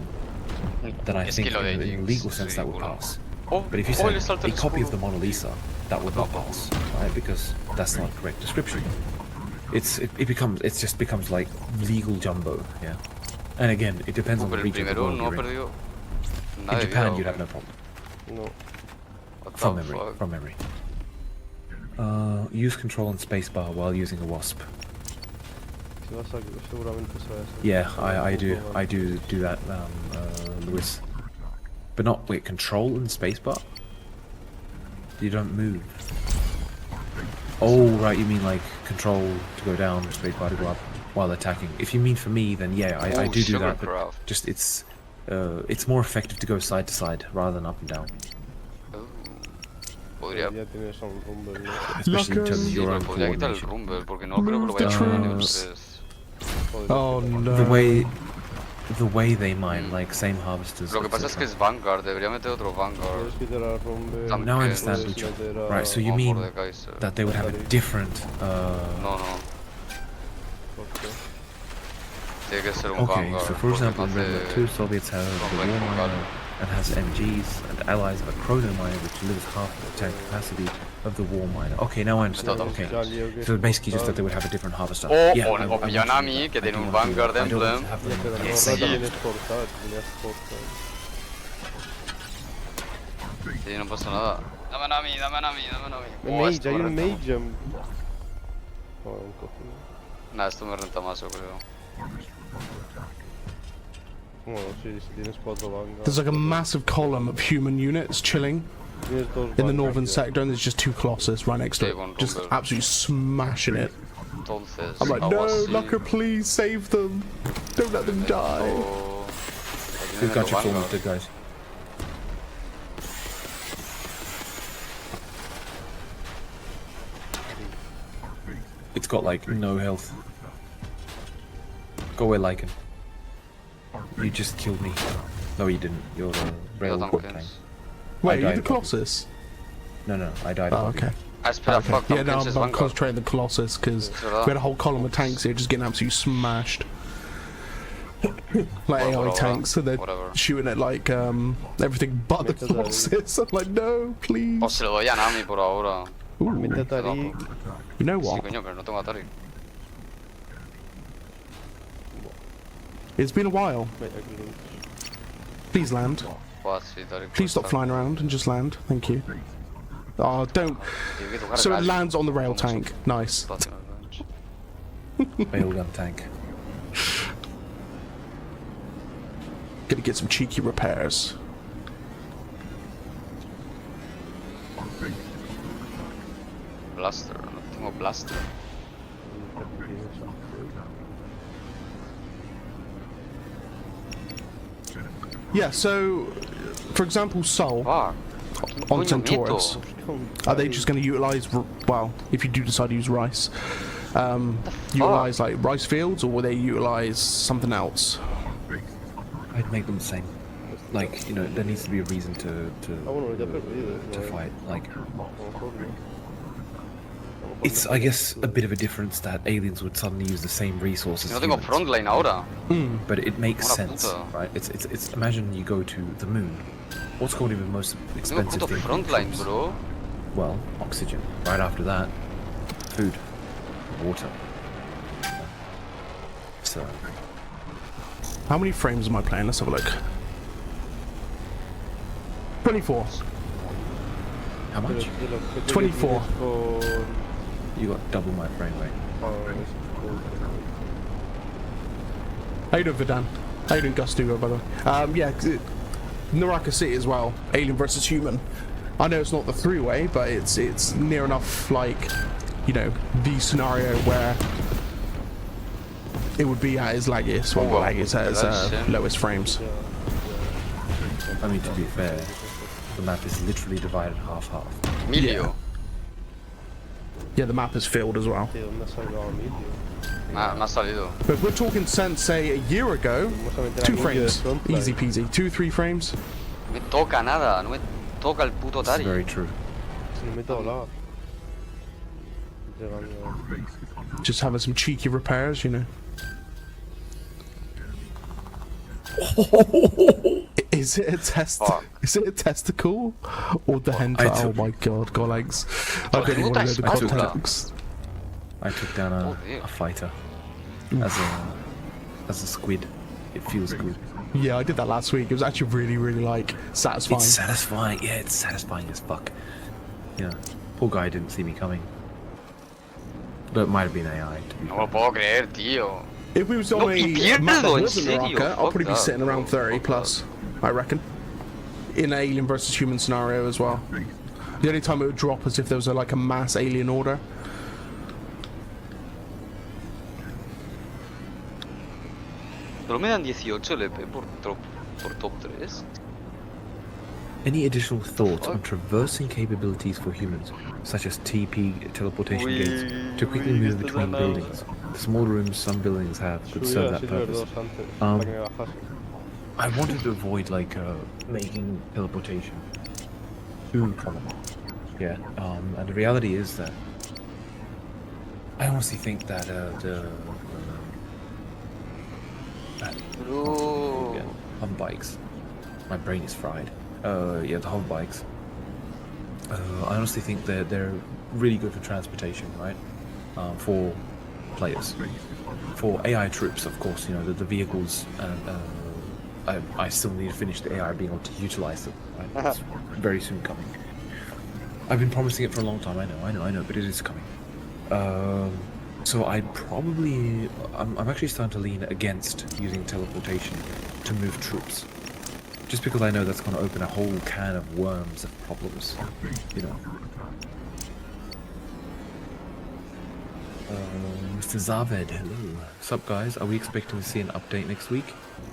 then I think in a legal sense that would pass. But if you said a copy of the Mona Lisa, that would not pass, right? Because that's not a correct description. It just becomes like legal jumbo, yeah. And again, it depends on the region of the world you're in. In Japan, you'd have no problem. No. From memory. Use control and spacebar while using a wasp. Yeah, I do that, Lewis. But not, wait, control and spacebar? You don't move. Oh, right, you mean like control to go down, spacebar to go up while attacking. If you mean for me, then yeah, I do that, but just it's more effective to go side to side rather than up and down. Podría... Especially in terms of your own podría quitar el coordination. rumble, porque no creo que lo vaya a hacer en nivel 3. Oh no. The way they mine, like same harvesters. Lo que pasa es que es Vanguard, debería meter otro Vanguard. Now I understand, Lucho. Right, so you mean that they would have a different... No. Tiene que ser un Okay, Vanguard. so for example, in porque Red Alert 2, Soviets have the war miner and has MGs, and allies have a chrono miner which delivers half the tank capacity of the war miner. Okay, now I understand. Okay, so basically just that they would have a different harvester. O Yeah, I want Yanami, que tiene un Vanguard I don't want emblem. to have them- Sí, no pasa nada. Dame Nami. Mage, hay un Mage. Nah, esto me renta más, yo creo. There's like a massive column of human units chilling in the northern sector, and there's just two Colossus right next to it, just absolutely smashing it. Entonces, I'm like, no, algo así. Lucker, please save them. Don't let them die. We've got you forward, guys. It's got like no health. Go away, Lycan. You just killed me. No, you didn't. You're the rail tank. Wait, are you died the Colossus? No, I died. Oh, okay. Espera, Okay. fuck, Yeah, no, Tompkins es I'm Vanguard. concentrating on the Colossus because we had a whole column of tanks here just getting absolutely smashed. Like AI tanks, so they're shooting at like everything but the Colossus. I'm like, no, please. O se lo doy a Nami por ahora. Ooh, Atari. you know Sí, what? coño, pero no tengo Atari. It's been a while. Please land. Buah, sí, Atari. Please stop flying around and just land. Thank you. Oh, don't. Tiene que tocar So it gallo. lands on the rail tank. Nice. Fácil, ¿no? Railgun tank. Gonna get some cheeky repairs. Blaster, no tengo Blaster. Yeah, so, for example, Sol Fuck. on Coño, Centaurus. Nieto. Are they just going to utilize, well, if you do decide to use rice, utilize like rice fields, or will they utilize something else? I'd make them the same. Like, you know, there needs to be a reason to fight. Like, It's, I guess, a bit of a difference that aliens would suddenly use the same resources. No tengo frontline ahora. But it makes Una sense, puta. right? It's. Imagine you go to the moon. What's going to be the most Tengo expensive puto thing? for frontline, troops? bro. Well, oxygen. Right after that, food, water. So, How many frames am I playing? Let's have a look. 24. how much? 24. You got double my frame rate. How you doing, Vidan? How you doing, Gustugo, by the way? Yeah, Naraka City as well. Alien versus human. I know it's not the three-way, but it's near enough like, you know, the scenario where it would be at its laggiest, well, not laggiest, at its lowest frames. I mean, to be fair, the map is literally divided half-half. Emilio. Yeah, the map is filled as well. Tío, ¿dónde ha salido a Emilio? Me ha salido. But if we're talking since, say, a year ago, Vamos a meter a 2 Emilio de frames. frontline. Easy peasy. 2-3 frames. No me toca nada, no me toca el puto That's Tari. very true. Si no me he hablado. Llegando. Just having some cheeky repairs, you know. Is it a test? Is it a testicle or the hentai? Oh my god, Golegs. I don't even want to know the context. I took down a fighter as a squid. It feels good. Yeah, I did that last week. It was actually really, really like satisfying. It's satisfying. Yeah, it's satisfying as fuck. Yeah, poor guy didn't see me coming. But it might have been AI. To be No lo puedo creer, tío. If we was on No, a pierdo, map that en wasn't serio, Naraka, I'll fuck probably be that, sitting around bro, 30 fuck plus, I reckon. In an alien versus human scenario as well. The only time it would drop is if there was like a mass alien order. Solo me dan 18 LP por top 3. Any additional thoughts on traversing capabilities for humans, such as TP teleportation gates, to quickly move between buildings? The small rooms some buildings have could serve that purpose. Para que me bajase. I wanted to avoid like making teleportation too common. Yeah, and the reality is that I honestly think that hover bikes. My brain is fried. Yeah, the hover bikes. I honestly think they're really good for transportation, right? For players, for AI troops, of course. You know the vehicles, and I still need to finish the AI being able to utilize them. Right? It's very soon coming. I've been promising it for a long time. I know, but it is coming. So I'd probably, I'm actually starting to lean against using teleportation to move troops. Just because I know that's going to open a whole can of worms of problems, you know. Mr. Zaved, hello. Sup guys, are we expecting to see an update next week?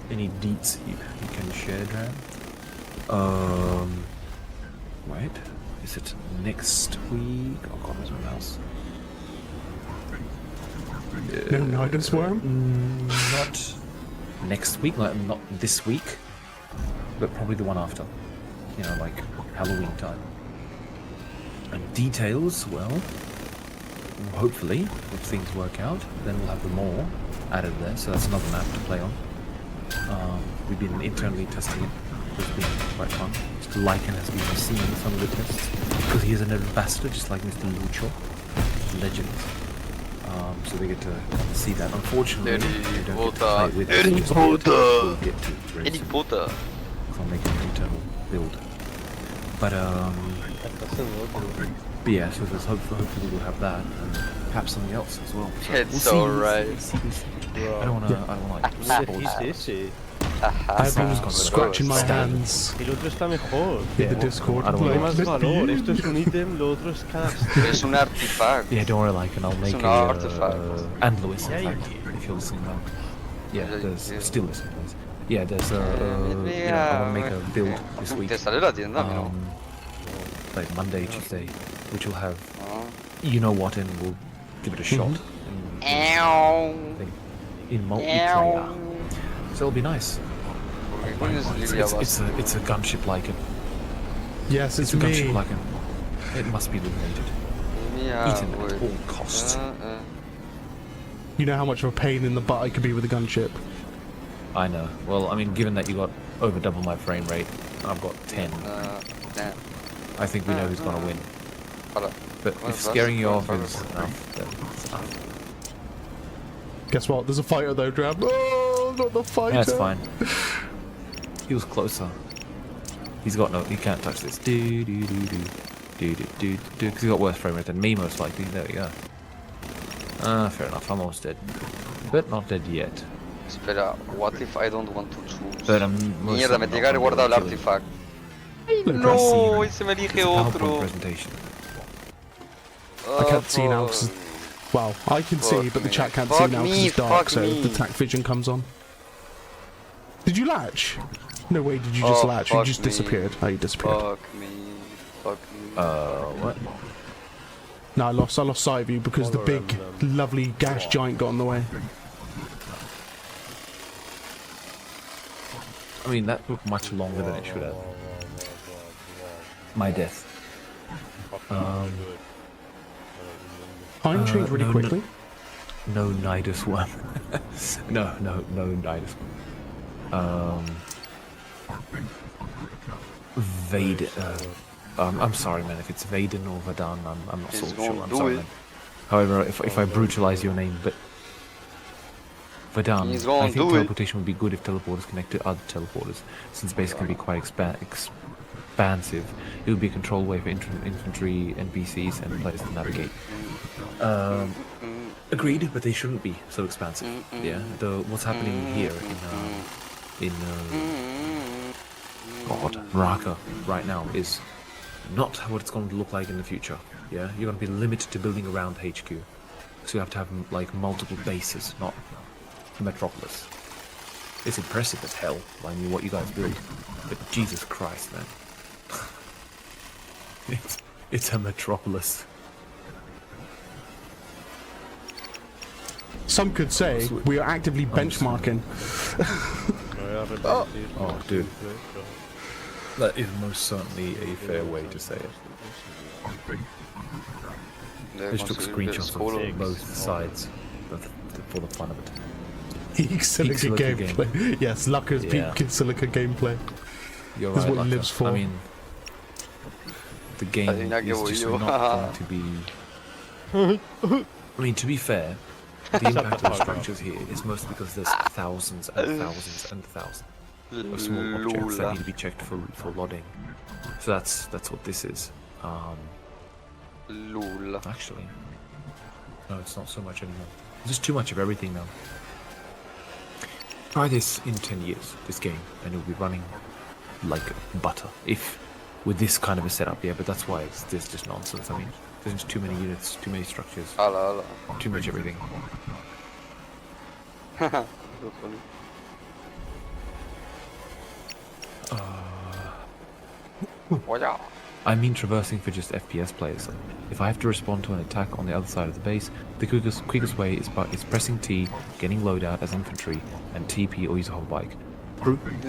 Any deets you can share, Dram? Wait, is it next week? Oh god, where's my mouse? No Nidus worm? Not next week, like not this week, but probably the one after. You know, like Halloween time. And details, well, hopefully, if things work out, then we'll have the more added there, so that's another map to play on. We've been internally testing it. It's been quite fun. Mr. Lycan has been seeing some of the tests, because he is an ambassador, just like Mr. Lucho. Legend. So they get to see that. Unfortunately, they don't get to play with it. Eric Just Potter! we'll get to very Eric soon. Potter! I'll make an internal build. But yeah, so there's hopefully we'll have that, and perhaps something else as well. So It's we'll alright. see. I don't wanna like spoil Sí, stuff. sí. I've been Sounds scratching my standard. hands El otro está mejor. in the Discord. I don't Tiene wanna más valor. Esto es un ítem, lo otro es cada... Es un artifact. Yeah, don't worry, like, and I'll make an a artifact. and Lewis, in Yeah, fact, if you're listening now. Yeah, there's yeah. still listening. Lewis. Yeah, there's you know, I want to make a build this week. Te salió la tienda, mira. Like Monday, Tuesday, which will have Oh. you know what, and we'll give it a shot Ow. in multiplayer. So it'll be nice. ¿Por qué coño es Lilia Bass? It's a gunship Lycan. Yes, it's It's a gunship me. Lycan. It must be eliminated. eaten at all costs. You know how much of a pain in the butt I could be with a gunship. I know. Well, I mean, given that you got over double my frame rate, I've got 10. I think we know who's gonna win. But if scaring you off is enough, then it's enough. Guess what? There's a fighter though, Drab. Oh, not the fighter. That's fine. He was closer. He's got no. He can't touch this. Because he got worse frame rate than me, most likely. There we go. Fair enough. I'm almost dead, but not dead yet. Espera, what if I don't want to choose? But I'm Mierda, me tiene que haber guardado el artifact. No, y se me elige otro. Presentation. I can't see now. Well, I can see, but the chat can't see now because it's dark, so the tac vision comes on. Did you latch? No way, did you just latch? You just disappeared. Oh, you disappeared. Fuck me. What? No, I lost sight of you because the big, lovely gas giant got in the way. I mean, that took much longer than it should have. My death. Time changed really quickly. No Nidus one. no Nidus one. Vaden. I'm sorry, man. If it's Vaden or Vadan, I'm not so sure. I'm sorry, man. However, if I brutalize your name, but Vadan, I think teleportation would be good if teleporters connect to other teleporters, since space can be quite expansive. It would be a control way for infantry, NPCs, and players to navigate. Agreed, but they shouldn't be so expansive. Yeah, what's happening here in Raqqa right now is not what it's going to look like in the future. Yeah, you're going to be limited to building around HQ, so you have to have like multiple bases, not a metropolis. It's impressive as hell. I mean, what you guys build, but Jesus Christ, man, it's a metropolis. Some could say we are actively benchmarking. Oh, dude. That is most certainly a fair way to say it. I just took screenshots of both sides for the fun of it. Peak Silica gameplay. Yes, Lucker's peak Silica gameplay. You're right, this is what it lives for. I mean, the game is just not going to be... I mean, to be fair, the impact of the structures here is mostly because there's thousands and thousands and thousands of small objects that need to be checked for lodding. So that's what this is. Actually, no, it's not so much anymore. There's just too much of everything now. Try this in 10 years, this game, and it'll be running like butter. If with this kind of a setup, yeah. But that's why there's just nonsense. I mean, there's just too many units, too many structures, too much everything. So funny. I mean traversing for just FPS players. If I have to respond to an attack on the other side of the base, the quickest way is pressing T, getting loadout as infantry, and TP or use a whole bike.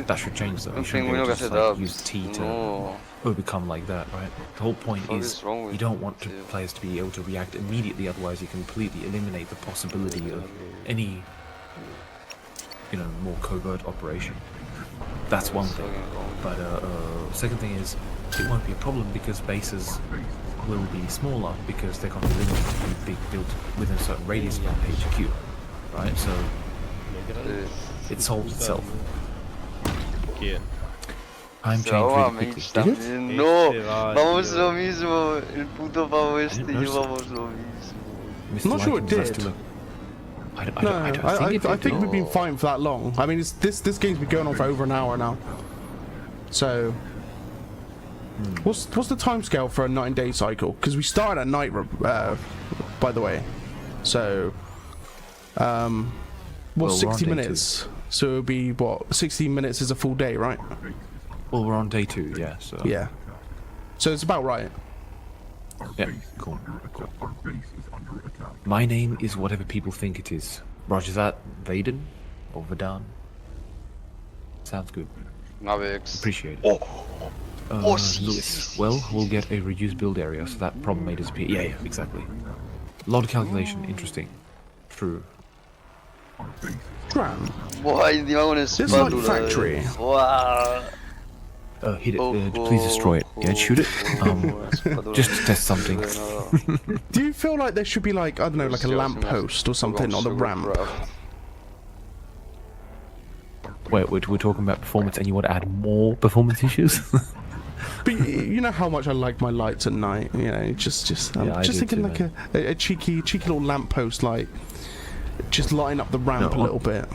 That should change though. You shouldn't be able to just, use T to overcome like that, right? The whole point is you don't want players to be able to react immediately, otherwise you completely eliminate the possibility of any, more covert operation. That's one thing. But second thing is, it won't be a problem because bases will be smaller because they're going to be limited to be built within a certain radius of HQ, right? So it solves itself. Time change really quickly. Did it? No, vamos lo mismo. El puto pavo este y yo vamos lo mismo. I'm not sure it did. I think we've been fighting for that long. I mean, this game's been going on for over an hour now. So, what's the timescale for a 9-day cycle? Because we started at night, by the way. So, what's 60 minutes? So it'll be what? 16 minutes is a full day, right? Well, we're on day 2, yeah. So yeah. So it's about right. Yeah, cool. My name is whatever people think it is. Roger that, Vaden or Vadan. Sounds good. Navex. Appreciate it. Lewis. Well, we'll get a reduced build area, so that problem may disappear. Yeah, exactly. Load calculation, interesting. True. Dram. Buah, hindi ako This is like factory. Buah. Hit it. Please destroy it. Yeah, shoot it. Just to test something. Do you feel like there should be like, I don't know, like a lamppost or something on the ramp? Wait, we're talking about performance and you want to add more performance issues? But you know how much I like my lights at night, you know, just just thinking too, like a cheeky little lamppost, like, just lighting up the ramp a little bit.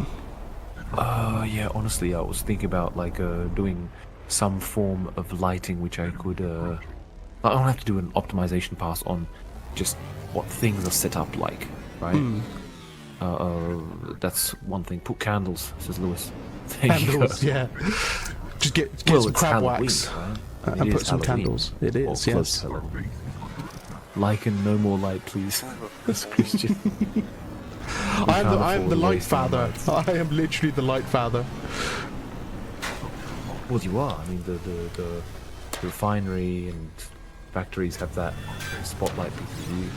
Yeah, honestly, I was thinking about like doing some form of lighting which I could I don't have to do an optimization pass on just what things are set up like, right? That's one thing. Put candles, says Lewis. There Candles, yeah. Just get some crab wax, right? and put some candles. It is, yes. Lycan, no more light, please. That's Christian. I am the light father. I am literally the light father. Well, you are. I mean, the refinery and factories have that spotlight because of you.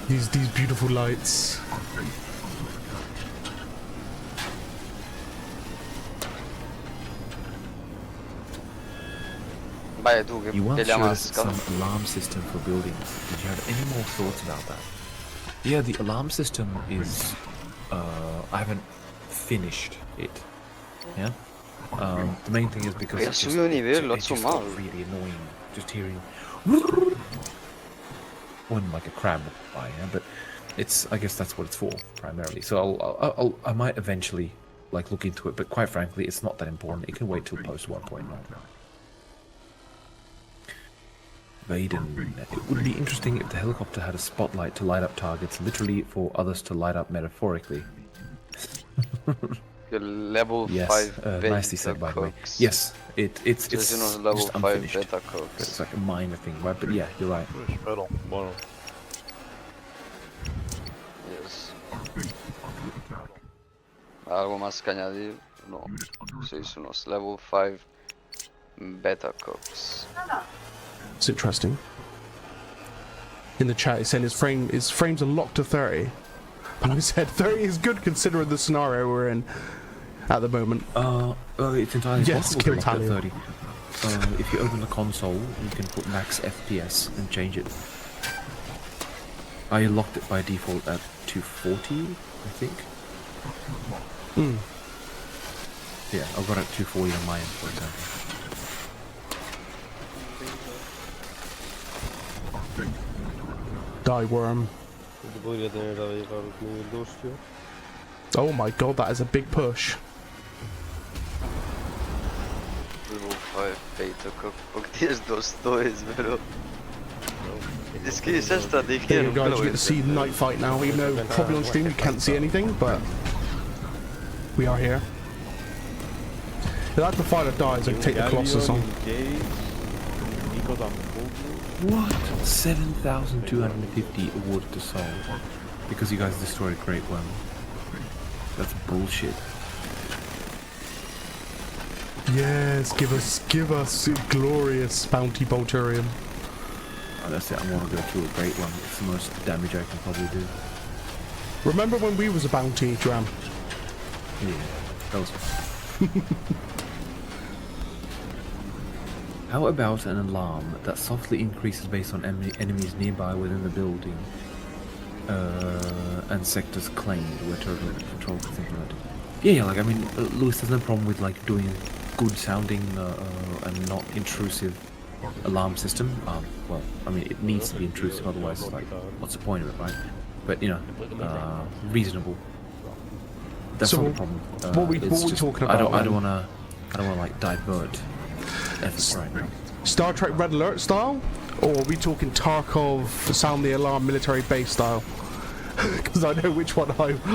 These beautiful lights. You once showed us some alarm system for buildings. Did you have any more thoughts about that? Yeah, the alarm system is... I haven't finished it. Yeah? The main thing is because it's just really annoying just hearing... when like a crab walks by, yeah? But it's... I guess that's what it's for, primarily. So I might eventually like look into it, but quite frankly, it's not that important. It can wait till post 1.9. Vaden. It would be interesting if the helicopter had a spotlight to light up targets, literally, for others to light up metaphorically. Level yes, 5 nicely said, by the way. Yes, it's level just 5 unfinished. beta codes. It's like a minor thing, right? But yeah, you're right. Yes. ¿Algo más que añadir? No. Sí, son los level 5 beta codes. It's interesting. In the chat, it's saying his frames are locked to 30. And I said 30 is good considering the scenario we're in at the moment. It's entirely possible to lock it at 30. If you open the console, you can put max FPS and change it. I locked it by default at 240, I think. Yeah, I've got it at 240 on my end, for example. Die worm. Oh my god, that is a big push. Level 5 beta cookbook. Tienes dos toys, bro. Es que es esta de There you guys, you get to see the night fight now, even though probably on stream you can't see anything, but we are here. If that's the fighter dies, I can take the Colossus on. What? 7,250 awarded to Soul because you guys destroyed a Great One. That's bullshit. Yes, give us glorious bounty bolturium. Oh, that's it. I want to go kill a Great One. It's the most damage I can probably do. Remember when we was a bounty, Dram? Yeah, that was. How about an alarm that softly increases based on enemies nearby within the building and sectors claimed where turbulent control is implemented? Yeah, like, I mean, Lewis, there's no problem with, like, doing a good sounding and not intrusive alarm system. Well, I mean, it needs to be intrusive, otherwise, like, what's the point of it, right? But, you know, reasonable. That's so not the problem. What we talking about? I don't want to, like, divert efforts right now. Star Trek Red Alert style? Or are we talking Tarkov sound the alarm military base style? Because I know which one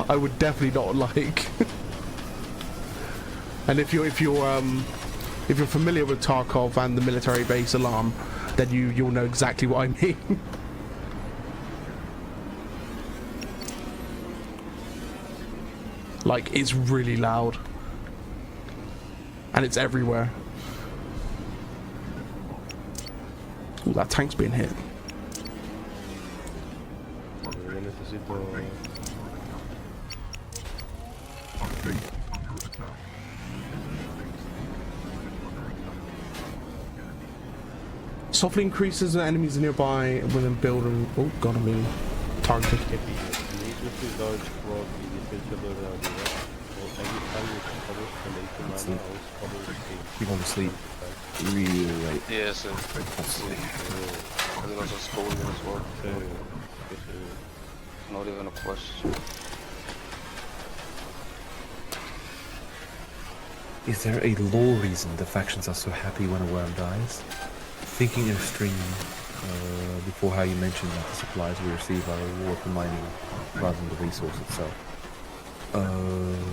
I would definitely not like. And if you're familiar with Tarkov and the military base alarm, then you'll know exactly what I mean. Like, it's really loud. And it's everywhere. Ooh, that tank's being hit. Yo necesito... Softly increases the enemies nearby within building. Oh god, I'm being targeted. Keep on sleep really late. Yeah, so Possibly. I think I was scolding as well. Not even a question. Is there a lore reason the factions are so happy when a worm dies? Thinking in a stream before how you mentioned that the supplies we receive are a reward for mining rather than the resource itself.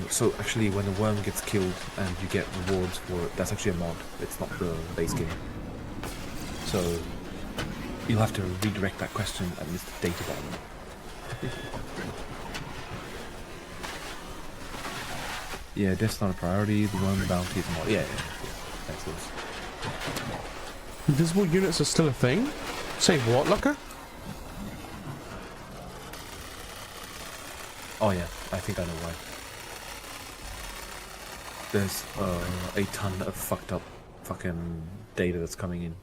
So actually when a worm gets killed and you get rewards for it, that's actually a mod, it's not the base game. So you'll have to redirect that question at Mr. Databomb. Yeah, death's not a priority, the worm bounty is a mod. Yeah. Thanks, Lewis. Invisible units are still a thing? Say what, Lucker? Oh yeah, I think I know why. There's a ton of fucked up fucking data that's coming in.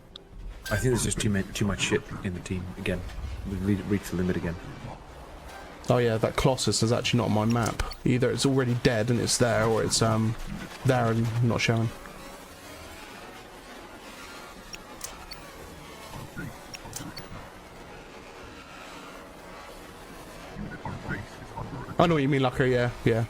I think there's just too much shit in the team again. We've reached the limit again. Oh yeah, that Colossus is actually not on my map. Either it's already dead and it's there, or it's there and not showing. I know what you mean, Lucker, yeah, yeah.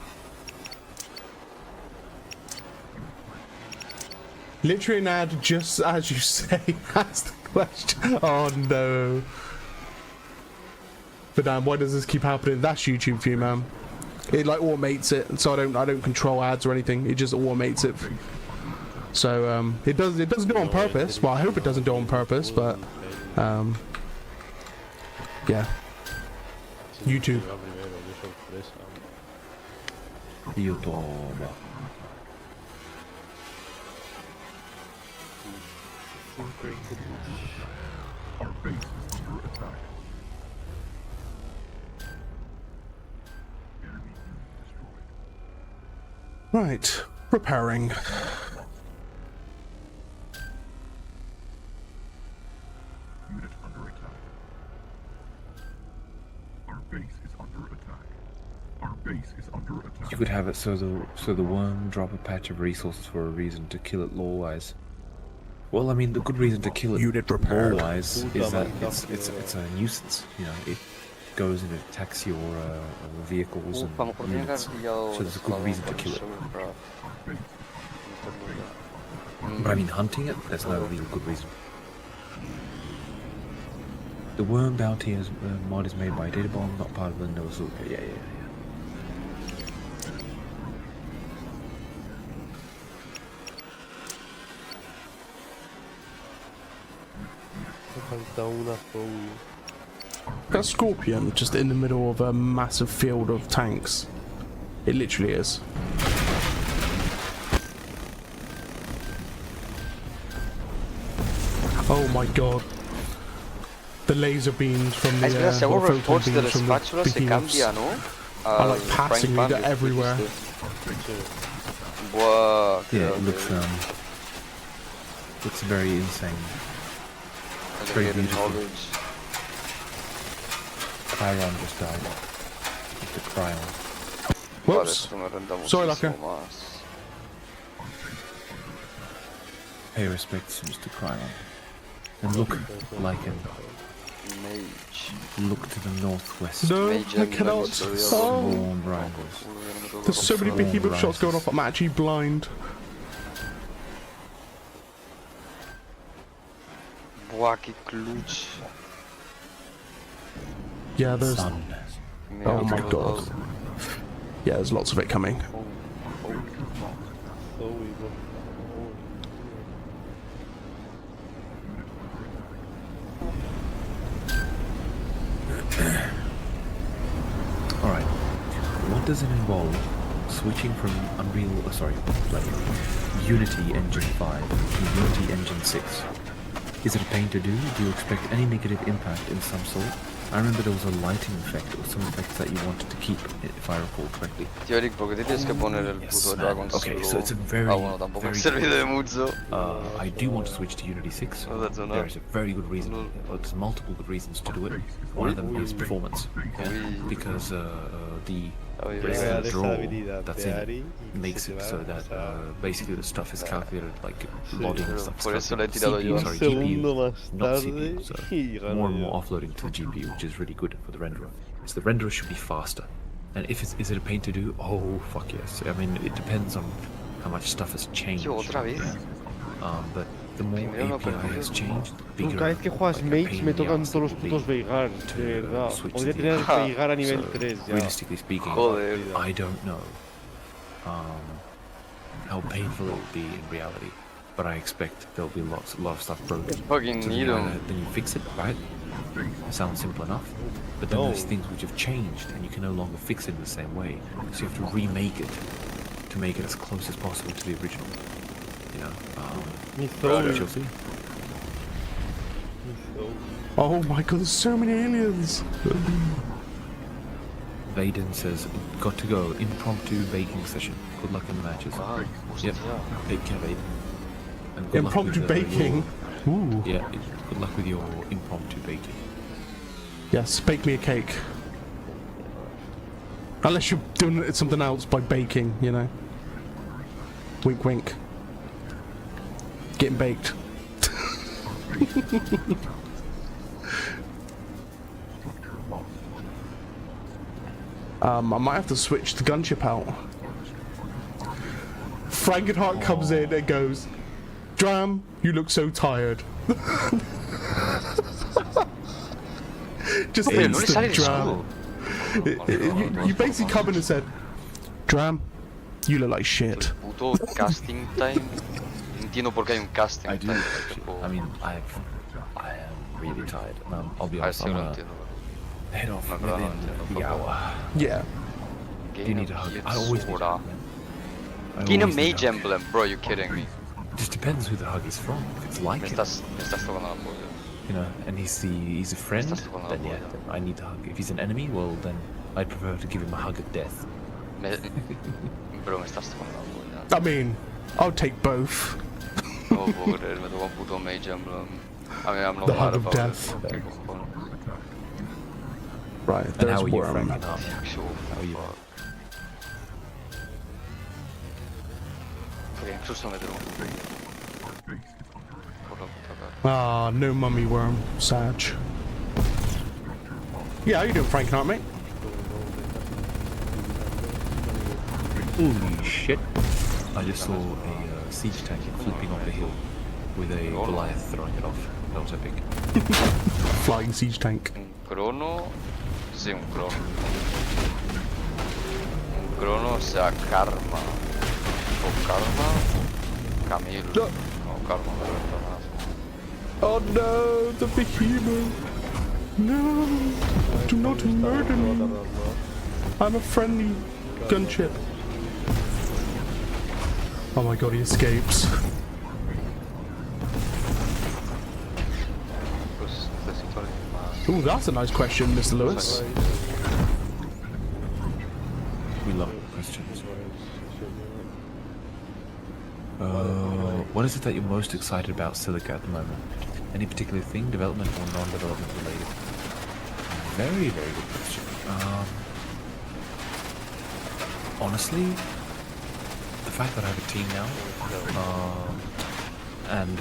Literally an ad, just as you say, that's the question. Oh no. But damn, why does this keep happening? That's YouTube for you, man. It like automates it, so I don't control ads or anything. It just automates it. So it doesn't do it on purpose. Well, I hope it doesn't do it on purpose, but yeah. YouTube. YouTube. Our base is under attack. Enemy unit destroyed. Right, repairing. Unit under attack. Our base is under attack. Our base is under attack. You could have it so the worm drop a patch of resources for a reason to kill it lore-wise. Well, I mean, the good reason to kill it Unit repaired. lore-wise is that it's a nuisance. You know, it goes and attacks your vehicles and units. So there's a good reason to kill it. But I mean, hunting it, there's no real good reason. The worm bounty is, mod is made by Databomb, not part of the Silica. Yeah. That Scorpion just in the middle of a massive field of tanks. It literally is. Oh my god. The laser beams from the photon beams from the behemoths are like passing me everywhere. Wow. Yeah, it looks very insane. It's very beautiful. Chiron just died. Mr. Chiron. Whoops. Sorry, Lucker. Pay respects to Mr. Chiron. And look, Lycan. Mage. Look to the northwest. No, Mage I and cannot. Mysterious. Oh, Swarm rivals. there's so many behemoth shots going off. I'm actually blind. Błaki klucz. Yeah, there's. Sun. Oh my god. Yeah, there's lots of it coming. Alright. What does it involve switching from Unity Engine 5 to Unity Engine 6? Is it a pain to do? Do you expect any negative impact in some sort? I remember there was a lighting effect or some effects that you wanted to keep, if I recall correctly. Tío Eric, ¿por qué te tienes que poner el Yes, puto man. Dragon Okay, Slow? so it's a very, bueno, tampoco very ha servido de good mucho. I do want to switch to Unity 6. No, that's not. There's a very good reason. Well, there's multiple good reasons to do it. One of them is performance. Because the draw that's in it makes it so that basically the stuff is calculated like loading and stuff. Por eso le he tirado yo. GPU, not CPU. So more and more offloading to the GPU, which is really good for the renderer. So the renderer should be faster. And if it's, is it a pain to do? Oh, fuck yes. I mean, it depends on how much stuff has changed. Tío, otra vez. But the more API has changed, the bigger, Cada vez que juegas Mage me tocan todos los putos Veigar, de verdad. Podría tener Veigar a nivel 3 ya. Realistically speaking, Joder. I don't know how painful it will be in reality, but I expect there'll be a lot of stuff broken. Fucking So need 'em. then you fix it, right? It sounds simple enough. But then there's things which have changed and you can no longer fix it in the same way. So you have to remake it to make it as close as possible to the original. You know, which you'll see. Oh my god, there's so many aliens. Vaden says, got to go, impromptu baking session. Good luck in the matches. Yep, take care, Vaden. And good luck Impromptu with, baking. Ooh. Yeah, good luck with your impromptu baking. Yes, bake me a cake. Unless you're doing something else by baking, you know. Wink, wink. Getting baked. I might have to switch the gunship out. Frankenheart comes in and goes, Dram, you look so tired. Just Hombre, no le sale instant el Dram. escudo. You basically come in and said, Dram, you look like shit. Puto casting time. Entiendo por qué hay un casting I do. time. I mean, I am really tired. I'll be A ver honest, si I'm lo gonna entiendo. head off No, within no, the hour. Yeah. Do you need a hug? I always need a hug, man. I Gain a always need mage hug. emblem, bro, you kidding me? Just depends who the hug is from. If it's Me Lycan, estás tocando la polla. you know, and he's a friend, Estás tocando la then yeah, polla. then I need a hug. If he's an enemy, well then I'd prefer to give him a hug of death. Bro, me estás tocando la polla. I mean, I'll take both. No puedo creer, me tocó un puto mage emblem. I mean, I'm not The mad hug of about death. it. ¿Qué cojones? Right, And there's how are you, Worm. Frankenheart? Sure, How are you? Ok, giusto mettere un Ah, no mummy worm. Sag. Yeah, how you doing, Frankenheart, mate? Holy shit! I just saw a siege tank flipping off a hill with a Goliath throwing it off. That was epic. Flying siege tank. Un crono. Sì, un crono. Un crono sea karma. O karma. Camilo. No. No, karma, me lo Oh no, the behemoth. No, do not murder me. I'm a friendly gunship. Oh my god, he escapes. Pues necesito alguien más. Ooh, that's a nice question, Mr. Lewis. We love questions. What is it that you're most excited about Silica at the moment? Any particular thing, development or non-development related? Very, very good question. Honestly, the fact that I have a team now, and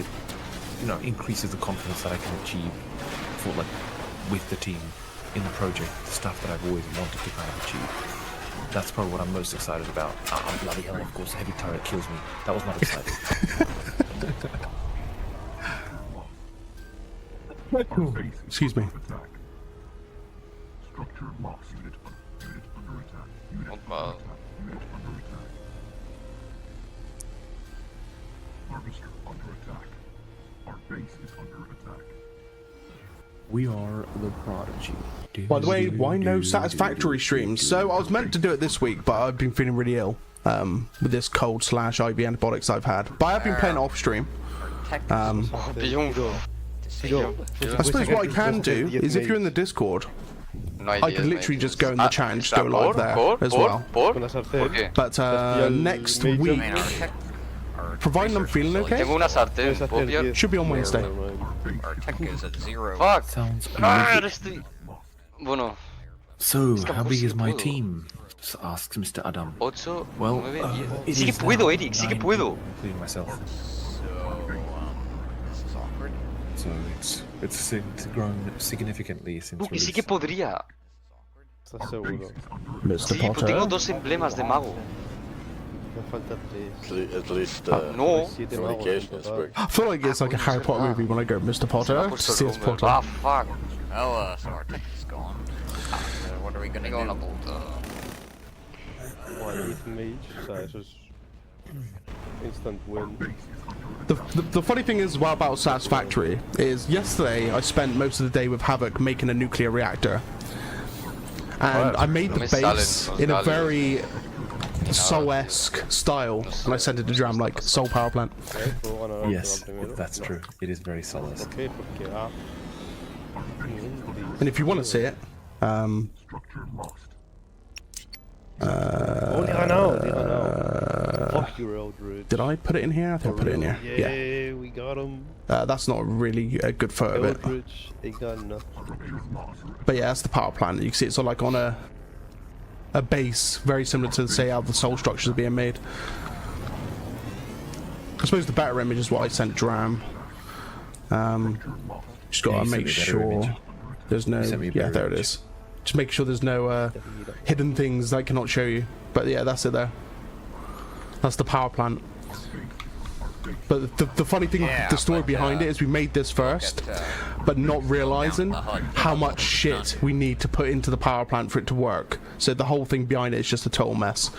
you know, increases the confidence that I can achieve for like with the team in the project, the stuff that I've always wanted to kind of achieve. That's probably what I'm most excited about. Oh, bloody hell, of course, a heavy turret kills me. That was not exciting. Excuse me. Attack. Structure lost. Unit under attack. Unit Not bad. Unit under attack. Harvester under attack. Our base is under attack. We are the Prodigy. By the way, why no Satisfactory streams? So I was meant to do it this week, but I've been feeling really ill with this cold / IV antibiotics I've had. But I have been playing off stream. Biung. I suppose what I can do is if you're in the Discord, No I could literally just go in the chat and just go live there as well. Con la sartén. qué? But next Major- week, Man, our tech, providing I'm feeling okay, Tengo una sartén, Puedes ¿puedo hacer pillar? 10. should be on Wednesday. our tech is at 0. Fuck. Sounds Ah, horrific. estoy... Bueno, So, que how pues big sí is my puedo. team? Asks Mr. Adam. 8, Well, 9, 10. it Sí que is puedo, now Eric, sí que 9 puedo. people, including myself. This is awkward. So it's grown significantly since Que sí que release. podría. ¿Estás seguro? Mr. Sí, pues tengo 2 emblemas de mago. Me falta 3. At least No. 7 magos en communication is total. quick. I feel like it's like a Harry Potter movie when I go Mr. Potter to Puesto see el as rumor. Potter. Ah, fuck. Oh, so our tech is gone. What are we gonna Tengo una do? puta. One with mage, o sea, eso es instant win. The funny thing is well about Satisfactory is yesterday I spent most of the day with Havoc making a nuclear reactor. And I made the base in a very Soul-esque style, and I sent it to Dram like Soul Power Plant. ¿Puedo ganar Yes, primero? that's true. It is very solid. ¿Por qué? Porque And if you want to see it, Oh, le he ganado. Fuck you, Eldridge. did I put it in here? I think I put it in here. Yeah. Yeah, we got him. That's not really a good photo of it. Eldridge, he got nothing. But yeah, that's the power plant. You can see it's all like on a base, very similar to say how the soul structures are being made. I suppose the better image is what I sent Dram. Just gotta you sent make me a better sure image. there's no. You sent me a Yeah, better there it image. is. Just make sure there's no hidden things I cannot show you. But yeah, that's it there. That's the power plant. But the funny thing, Yeah, the story but, behind it is we made this first, but not realizing how much shit we need to put into the power plant for it to work. So the whole thing behind it is just a total mess.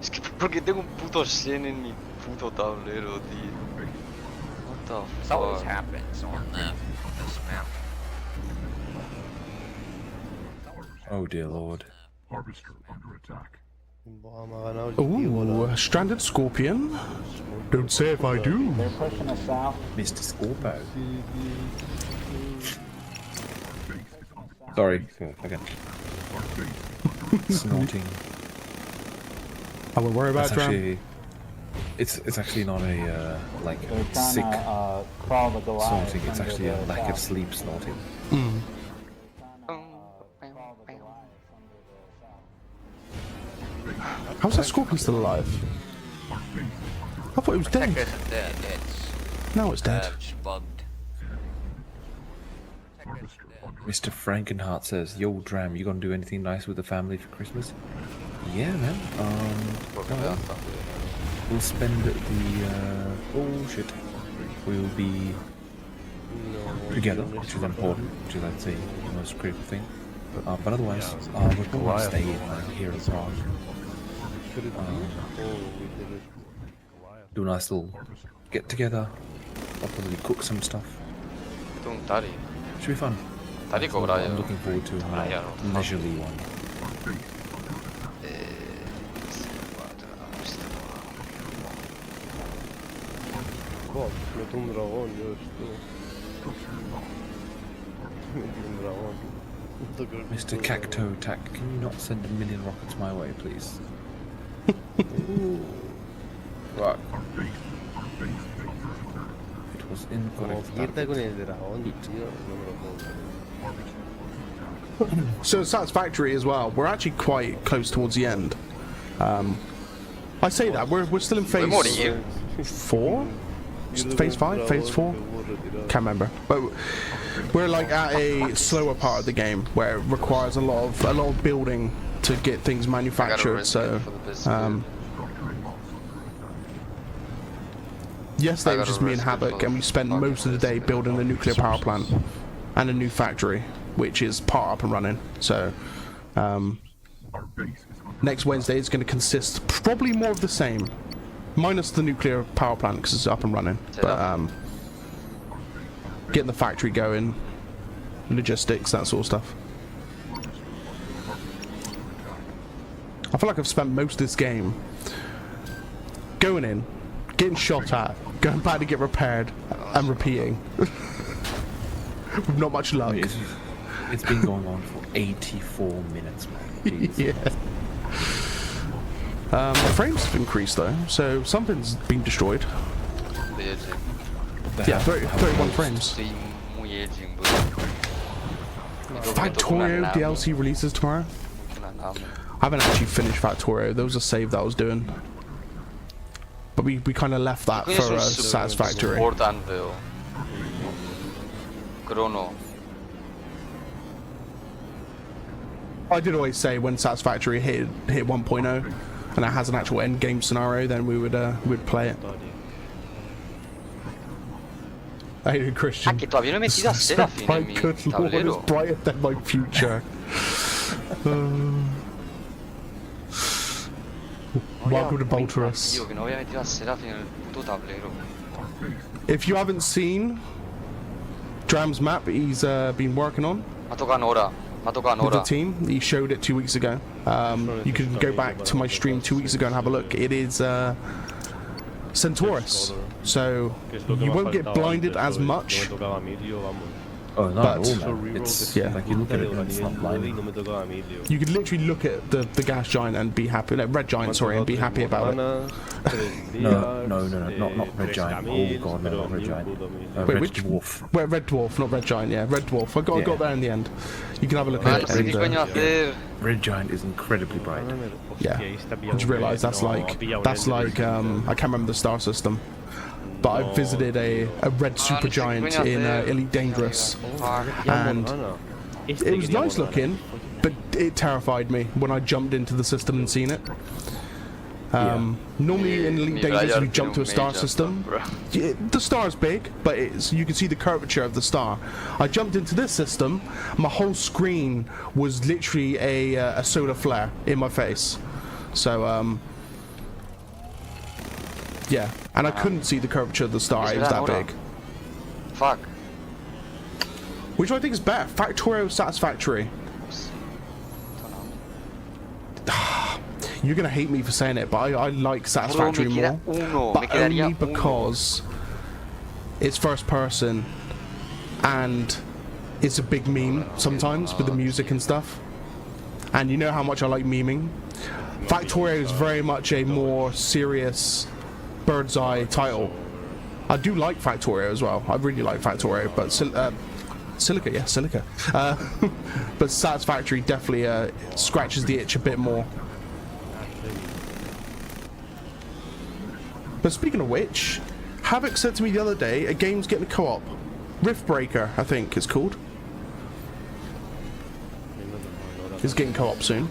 Es que porque tengo un puto Shen en mi puto tablero, tío. What This the always fuck? happens on this map. Oh dear lord. Harvester under attack. Me ha ganado el tío, Ooh, a stranded scorpion. Don't say if I do. Mr. Scorpo. Sorry, again. Snorting. I won't worry about That's Dram. actually, it's actually not a like sick snorting. It's actually a lack of sleep snorting. How's that scorpion still alive? I thought it was Tech dead. isn't dead, it's Now it's dead. just bugged. Mr. Frankenheart says, "Yo, Dram, you gonna do anything nice with the family for Christmas?" Yeah, man. Well, we'll spend the oh shit. We'll be together, which is important, which is I'd say the most critical thing. But otherwise, we're going to stay here in Prague. Do a nice little get together. I'll probably cook some stuff. Tengo un Tari. Should be fun. Tari cobra ya. I'm looking forward to a Ah, ya, more no. leisurely one. God, meto un dragón, yo esto. Metí un dragón. Puto que Mr. meto un Cacto Tac, can you not send a million rockets my way, please? Right. It was Como incorrect. pierda con el dragón, tío. No me lo puedo creer. So Satisfactory as well. We're actually quite close towards the end. I say that we're still in phase morir. 4, phase 5, phase 4. Can't remember. But we're like at a slower part of the game where it requires a lot of building to get things manufactured. So yesterday it was just me and Havoc, and we spent most of the day building a nuclear power plant and a new factory, which is part up and running. So next Wednesday is going to consist probably more of the same, minus the nuclear power plant because it's up and running. But getting the factory going, logistics, that sort of stuff. I feel like I've spent most of this game going in, getting shot at, going back to get repaired, and repeating. With not much luck. It's been going on for 84 minutes, man. Jeez. Yeah. My frames have increased though, so something's been destroyed. Yeah, 31 frames. Factorio DLC releases tomorrow. I haven't actually finished Factorio. There was a save that I was doing, but we kind of left that for Satisfactory. I did always say when Satisfactory hit 1.0 and it has an actual end game scenario, then we would play it. Hey, Christian. Che tu avevi messo a sera fine my good lord, it's brighter than my future. Welcome to Bolterus. If you haven't seen Dram's map he's been working on with the team, he showed it 2 weeks ago. You can go back to my stream 2 weeks ago and have a look. It is Centaurus, so you won't get blinded as much. Oh, no, but it's like you look at it and it's not blinding. You could literally look at the gas giant and be happy, no, red giant, sorry, and be happy about it. No, not red giant. Oh god, no, not red giant. Wait, red which dwarf? Wait, red dwarf, not red giant. Yeah, red dwarf. I got there in the end. You can have a look at it. And, red giant is incredibly bright. Yeah, I just realised that's like I can't remember the star system. But I visited a red supergiant in Elite Dangerous, and it was nice looking, but it terrified me when I jumped into the system and seen it. Normally in Elite Dangerous you jump to a star system. The star's big, but you can see the curvature of the star. I jumped into this system, my whole screen was literally a solar flare in my face. So yeah, and I couldn't see the curvature of the star, it was that big. Fuck. Which I think is better, Factorio Satisfactory. You're gonna hate me for saying it, but I like Satisfactory more. But only because it's first person and it's a big meme sometimes with the music and stuff. And you know how much I like memeing. Factorio is very much a more serious bird's eye title. I do like Factorio as well. I really like Factorio, but Silica, yeah, Silica. But Satisfactory definitely scratches the itch a bit more. But speaking of which, Havoc said to me the other day, a game's getting a co-op. Riftbreaker, I think it's called. It's getting co-op soon.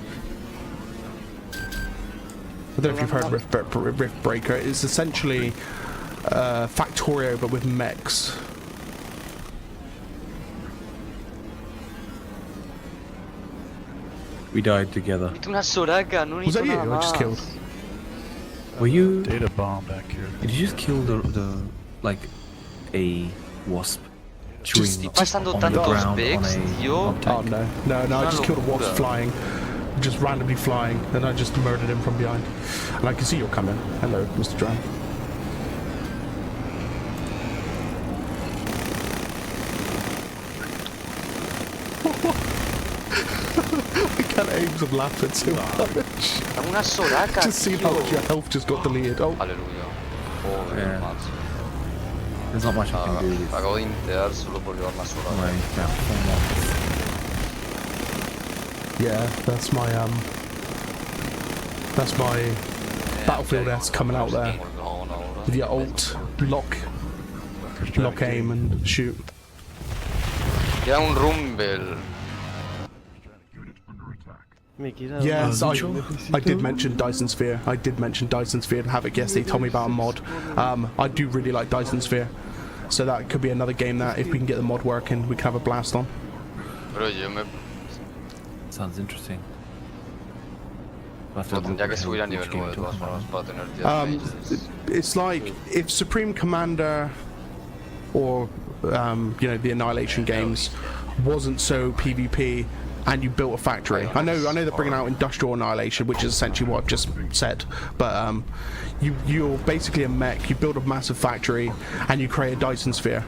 I don't know if you've heard Riftbreaker. It's essentially Factorio but with mechs. We died together. Was that you? I just killed. Were you? Data bomb back here. Did you just kill the like a wasp chewing on the ground on a object? Oh no, I just killed a wasp flying. Just randomly flying, and I just murdered him from behind. And I can see you're coming. Hello, Mr. Dram. I can't aim because I'm laughing too much. Just see how much your health just got deleted. Oh. Yeah. There's not much I can do with Yeah, that's my Battlefield S coming out there. With your alt, lock aim and shoot. Yes, I did mention Dyson Sphere. I did mention Dyson Sphere and Havoc yesterday. They told me about a mod. I do really like Dyson Sphere, so that could be another game that if we can get the mod working, we can have a blast on. Sounds interesting. It's like if Supreme Commander or you know, the Annihilation games wasn't so PvP and you built a factory. I know they're bringing out industrial annihilation, which is essentially what I've just said. But you're basically a mech. You build a massive factory, and you create a Dyson sphere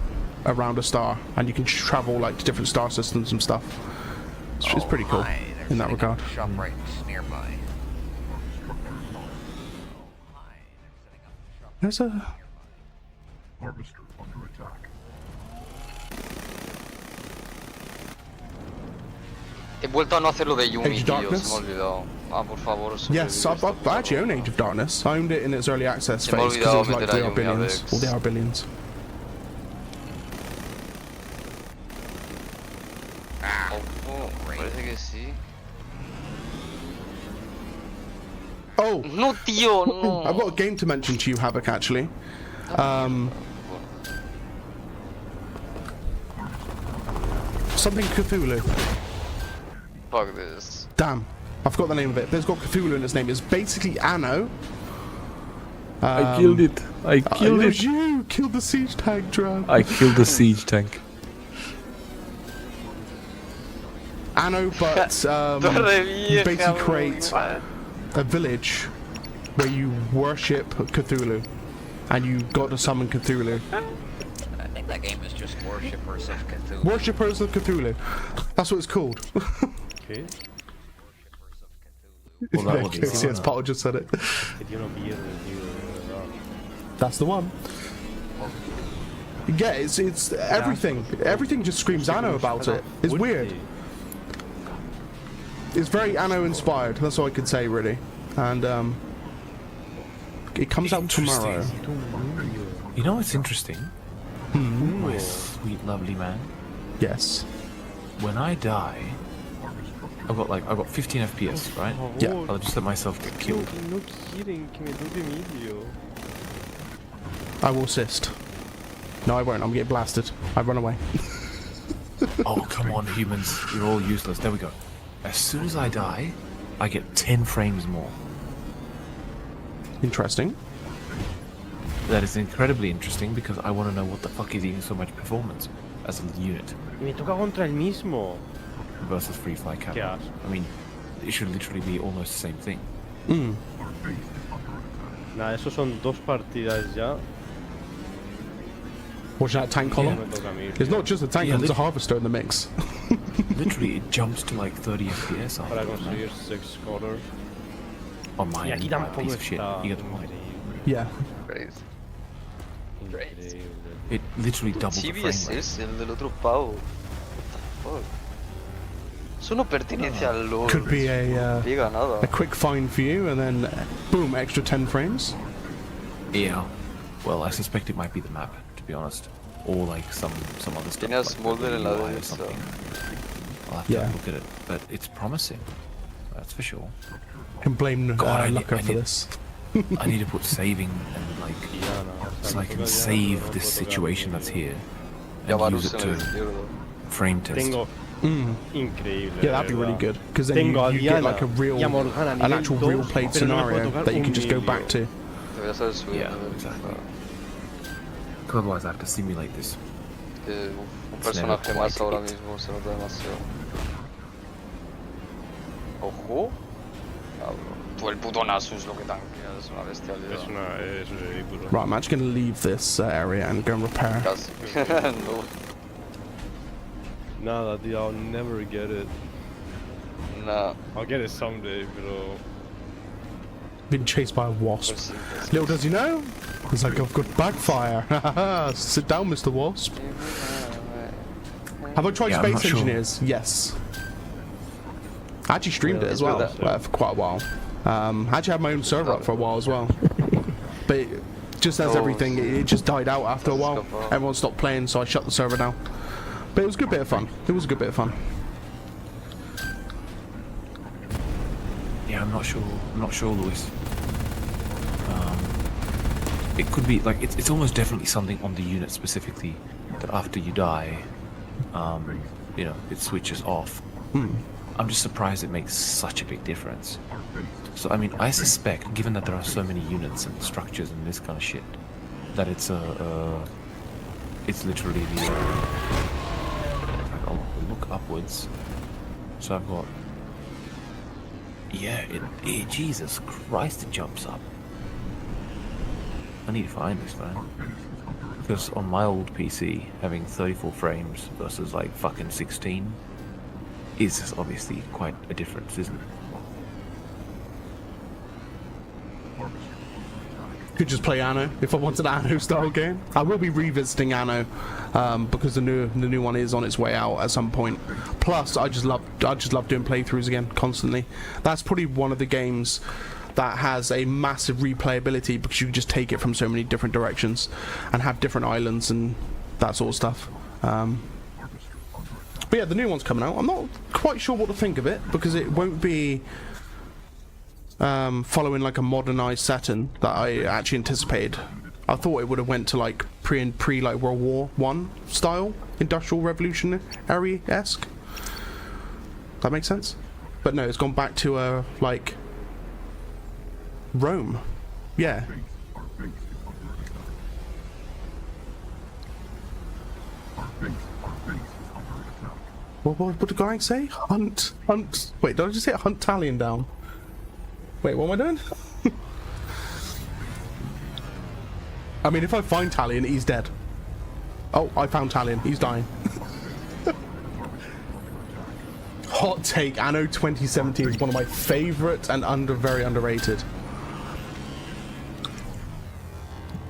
around a star, and you can travel like to different star systems and stuff. It's pretty cool in that regard. Shop right nearby. There's a Harvester under attack. He vuelto a no hacer lo de Yumi, Age of tío, se me Darkness? ha olvidado. Ah, por favor. yes, I actually own Age of Darkness. I owned it in its early access Se me ha phase because it was olvidado like meter a 3 Yumi a billions. Vex. Well, they are billions. Oh, parece que sí. Oh, No, tío, no. I've got a game to mention to you, Havoc, actually. Something Cthulhu. Fuck this. Damn, I forgot the name of it. There's got Cthulhu in its name. It's basically Anno. I killed it. I killed it it. was you killed the siege tank, Drab. I killed the siege tank. Anno, but you basically create a village where you worship Cthulhu, and you got to summon Cthulhu. I think that game is just worshippers of Cthulhu. Worshippers of Cthulhu. That's what it's called. ¿Qué? Well, that would be yes, Potter just said it. Que tío no pierde, tío, de verdad. That's the one. Yeah, it's everything. Everything just screams Anno about it. It's weird. It's very Anno inspired. That's all I could say, really. And it comes out tomorrow. You know what's interesting? My sweet, lovely man. Yes. When I die, I've got 15 FPS, right? Yeah. I'll just let myself get killed. No quieren que me toque medio. I will assist. No, I won't. I'm getting blasted. I run away. Oh, come on, humans. You're all useless. There we go. As soon as I die, I get 10 frames more. Interesting. That is incredibly interesting because I want to know what the fuck is eating so much performance as a unit Y me toca contra el mismo. versus free fly cap. Qué asco. I mean, it should literally be almost the same thing. Nada, eso son 2 partidas ya. Watching that tank Ya column. me toca a mí. It's not just a tank, Yeah, there's a harvester in the mix. Literally, it jumps to like 30 FPS after Para that. conseguir 6 color. On mine, Y aquí you tampoco piece of shit. está. You get the point. Yeah. Crazy. Increíble. It literally doubles the Chibi frame es rate. ese, el del otro pavo. What the fuck? Eso no pertenece al LoL. Could be No pega nada. a quick find for you, and then boom, extra 10 frames. Yeah. Well, I suspect it might be the map, to be honest. Or like some other stuff. Tiene a like Smolder the en la UI or derecha. something. I'll have Yeah. to look at it. But it's promising. That's for sure. Can blame God, I Lucker need- for this. I need to put saving and like Ya, no, o sea, so I me can toca ya, save no this puedo tocar situation ni- that's here Ya and use Varus it en el to izquierdo. frame test. Tengo increíble. Yeah, that'd be de really verdad. good, because then Tengo a you get Diana like a real, y a Morgana an nivel actual 2, real played pero no me puedo scenario tocar that you un can just go medio. back to. Debería saber subir Yeah, nivel. exactly. Because otherwise I have to simulate this. Que un It's never personaje más quite ahora it. mismo se nota demasiado. Ojo. Cabrón. Tú el puto Nasus lo que tanquea es una bestialidad. Es ridículo. Right, I'm actually going to leave this area and go and repair. Casi. No. Nada, tío, I'll never get it. Nah. I'll get it someday, pero... Been chased by a wasp. Pues sí, pues Little does he know, it's like I've got backfire. Sit down, Mr. Wasp. Have I tried Yeah, I'm Space not sure. Engineers? Yes. I actually streamed it as well for quite a while. I actually had my own server up for a while as well. But just as everything, it just died out after a while. Everyone stopped playing, so I shut the server down. But it was a good bit of fun. It was a good bit of fun. Yeah, I'm not sure, Lewis. It could be like it's almost definitely something on the unit specifically that after you die, you know, it switches off. I'm just surprised it makes such a big difference. So I mean, I suspect, given that there are so many units and structures and this kind of shit, that it's literally the. I'll look upwards. So I've got... Yeah, Jesus Christ, it jumps up. I need to find this, man. Because on my old PC, having 34 frames versus like fucking 16 is obviously quite a difference, isn't it? Could just play Anno if I wanted an Anno style game. I will be revisiting Anno because the new one is on its way out at some point. Plus, I just love doing playthroughs again constantly. That's probably one of the games that has a massive replayability because you can just take it from so many different directions and have different islands and that sort of stuff. But yeah, the new one's coming out. I'm not quite sure what to think of it because it won't be following like a modernized setting that I actually anticipated. I thought it would have went to like pre like World War I style, Industrial Revolutionary-esque. That makes sense? But no, it's gone back to like Rome. Yeah. What did the guy say? Hunt. Wait, did I just say hunt Talion down? Wait, what am I doing? I mean, if I find Talion, he's dead. Oh, I found Talion. He's dying. Hot take, Anno 2017 is one of my favourite and very underrated.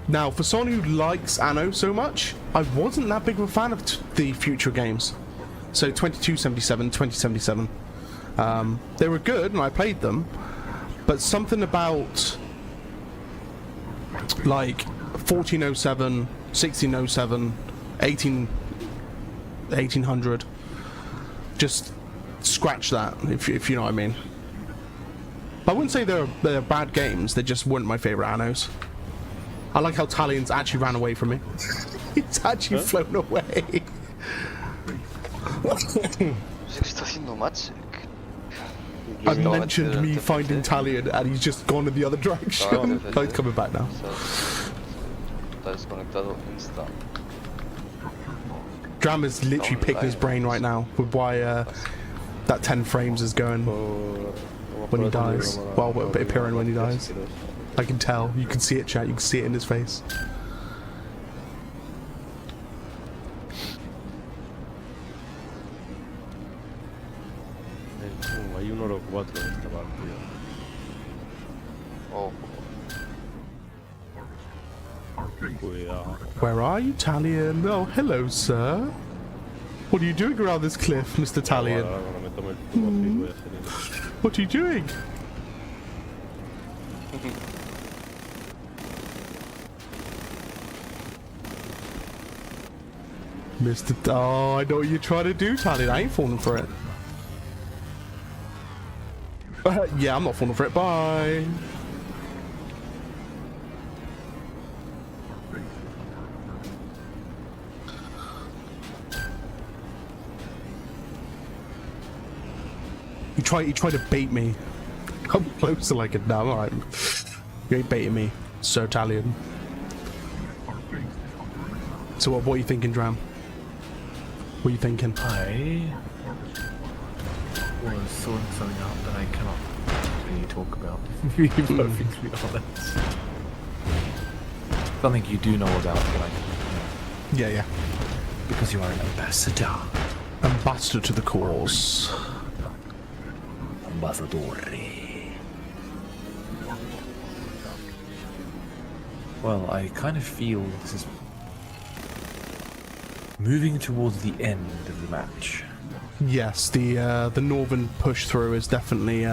Now, for someone who likes Anno so much, I wasn't that big of a fan of the future games. So 2277, 2077. They were good and I played them, but something about like 1407, 1607, 1800, just scratch that, if you know what I mean. I wouldn't say they're bad games, they just weren't my favourite Annos. I like how Talion's actually ran away from me. He's actually flown away. I mentioned me finding Talion and he's just gone in the other direction. Oh, he's coming back now. Drama's literally picking his brain right now with why that 10 frames is going when he dies. Well, appearing when he dies. I can tell. You can see it, chat. You can see it in his face. Hay un oro 4 en esta partida. Oh. Cuidado. Where are you, Talion? Oh, hello, sir. What are you doing around this cliff, Mr. Talion? What are you doing? Mr. Oh, I know what you're trying to do, Talion. I ain't falling for it. Yeah, I'm not falling for it. Bye. You try to bait me. Come closer like it now. Alright. You ain't baiting me, Sir Talion. So what are you thinking, Dram? What are you thinking? I was sorting something out that I cannot really talk about. To be perfectly honest. Something you do know about, but I don't know. Yeah. Because you are an ambassador. Ambassador to the cause. Ambassadore. Well, I kind of feel this is moving towards the end of the match. Yes, the northern push through is definitely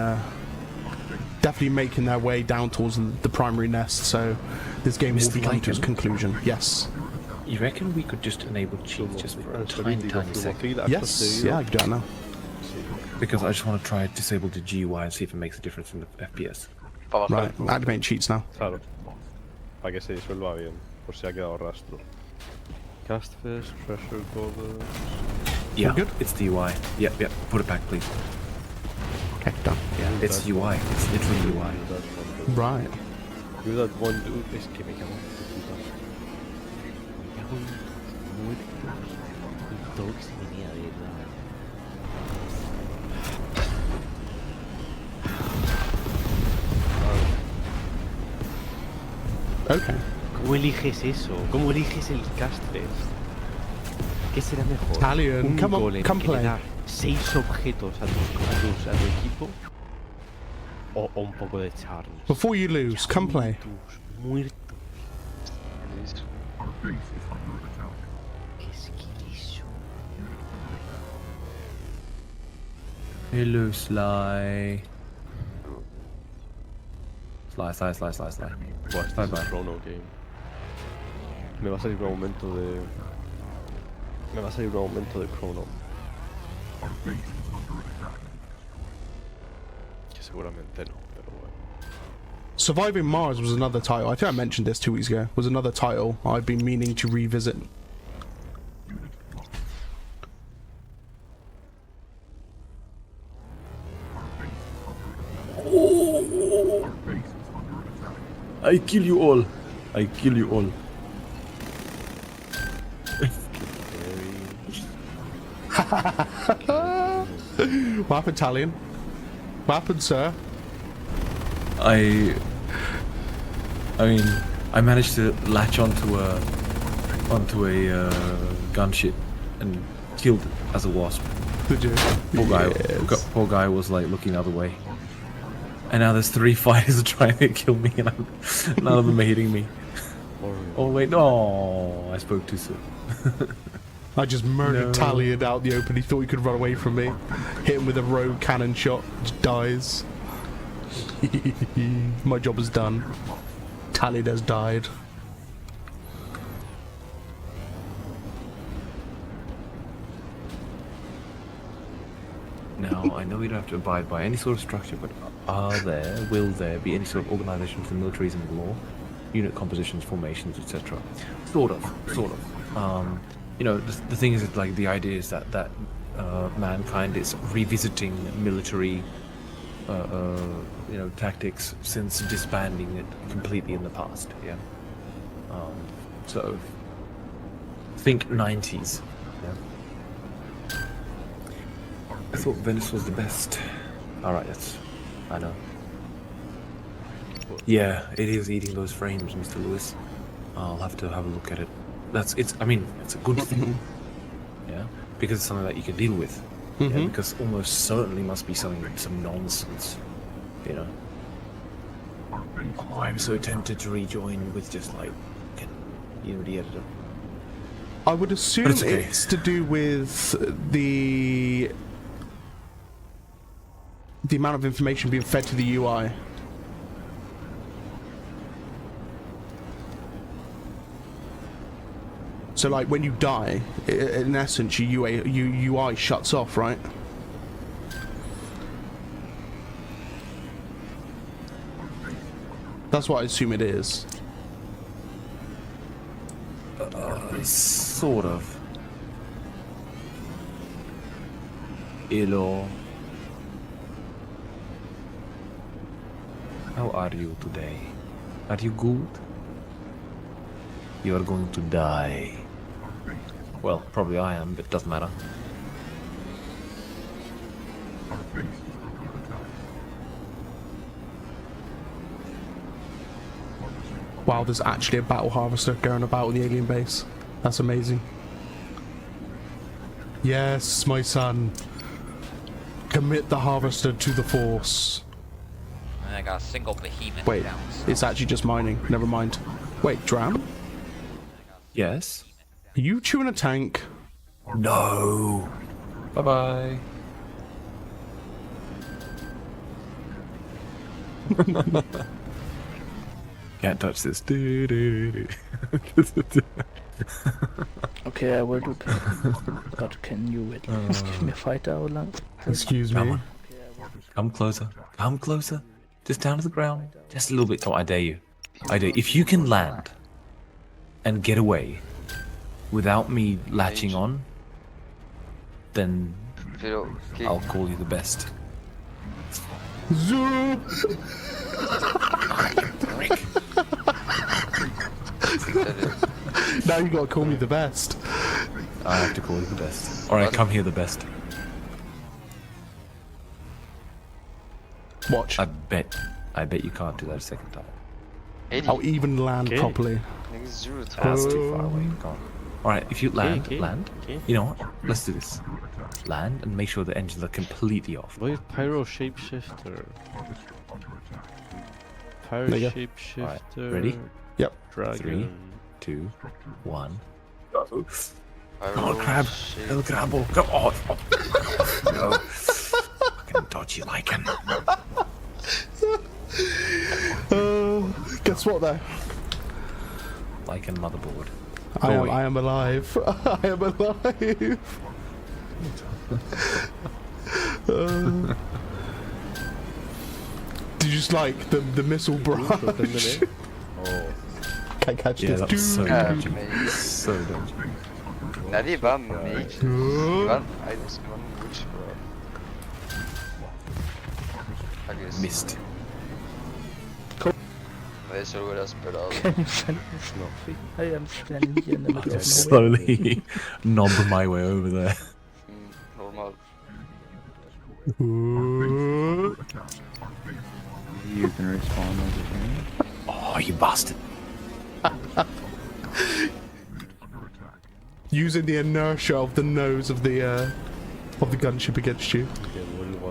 making their way down towards the primary nest. So this game will be coming to its conclusion. Yes. You reckon we could just enable cheats just for a tiny second? Yes. Yeah, I can do that now. Because I just want to try disable the GUI and see if it makes a difference in the FPS. Right, activate cheats now. Claro. Para que se disuelva bien, por si ha quedado rastro. Cast fish, pressure covers. Yeah, good. It's the UI. Yep. Put it back, please. Okay, done. Yeah, it's UI. It's literally UI. Right. Do that one dude. Es que me cago en Okay. ¿Cómo eliges eso? ¿Cómo eliges el castres? ¿Qué será mejor? Italian, ¿Un come on, golem come que le play. da 6 objetos a tu equipo? O un poco de charms. Before you lose, come play. Muertos. Our base is under attack. ¿Qué es eso? Hello, Sly. Sly. Buah, este Bye es bye. un chrono game. Me va a salir un aumento de... Me va a salir un aumento de chrono. Our base is under attack. Que seguramente no, pero bueno. Surviving Mars was another title. I think I mentioned this 2 weeks ago. Was another title I've been meaning to revisit. I kill you all. I kill you all. What happened, Italian? What happened, sir? I mean, I managed to latch onto a gunship and killed it as a wasp. Did you? Poor guy was like looking the other way. And now there's 3 fighters trying to kill me, and none of them are hitting me. Oh wait, no, I spoke too soon. I just murdered No. Italian out in the open. He thought he could run away from me. Hit him with a rogue cannon shot. Just dies. My job is done. Italian has died. Now, I know we don't have to abide by any sort of structure, but will there be any sort of organization for the militaries and the law? Unit compositions, formations, etc. Sort of. You know, the thing is that, like, the idea is that mankind is revisiting military, you know, tactics since disbanding it completely in the past. Yeah. So think 90s. Yeah. I thought Venice was the best. Alright, I know. Yeah, it is eating those frames, Mr. Lewis. I'll have to have a look at it. I mean, it's a good thing. Yeah, because it's something that you can deal with. Yeah, because almost certainly must be some nonsense. You know. Oh, I'm so tempted to rejoin with just like Unity editor. I would assume it's okay. it's to do with the amount of information being fed to the UI. So, like, when you die, in essence, your UI shuts off, right? That's what I assume it is. Sort of. Hello. How are you today? Are you good? You are going to die. Well, probably I am, but it doesn't matter. Wow, there's actually a battle harvester going about in the alien base. That's amazing. Yes, my son. Commit the harvester to the force. And I got a single behemoth Wait, down. it's actually just mining. Never mind. Wait, Dram? Yes? Are you chewing a tank? No. Bye-bye. Can't touch this. Okay, I will do that. But can you at least give me a fighter or like? Excuse me. Come closer. Come closer. Just down to the ground. Just a little bit. Come on, I dare you. I dare you. If you can land and get away without me latching on, then I'll call you the best. Zoom! Now you gotta call me the best. I have to call you the best. Alright, come here the best. Watch. I bet you can't do that a second time. I'll even land properly. Niggas zero That's time. too far away. Go on. Alright, if you land. You know what? Let's do this. Land and make sure the engines are completely off. Why is Pyro shapeshifter? Pyro There you go. shapeshifter. Right, ready? Yep. Dragon. 3, 2, 1. Pyro Oh, crab! shape. El crabo! Come on! No. Fucking dodgy Lycan. Guess what though? Lycan motherboard. I am alive. I am alive. Did you just like the missile barrage? Oh. Can't catch Yeah, this. that was so Ja, dodgy. mate. So dodgy. Nej, det är bara mage. Det var... Ej, det ska vara en witch bro. I guess. Missed. Nej, så går det spread out. I am standing here in the middle of nowhere. Slowly knob my way over there. Normal. You can respawn over here. Oh, you bastard. Using the inertia of the nose of the gunship against you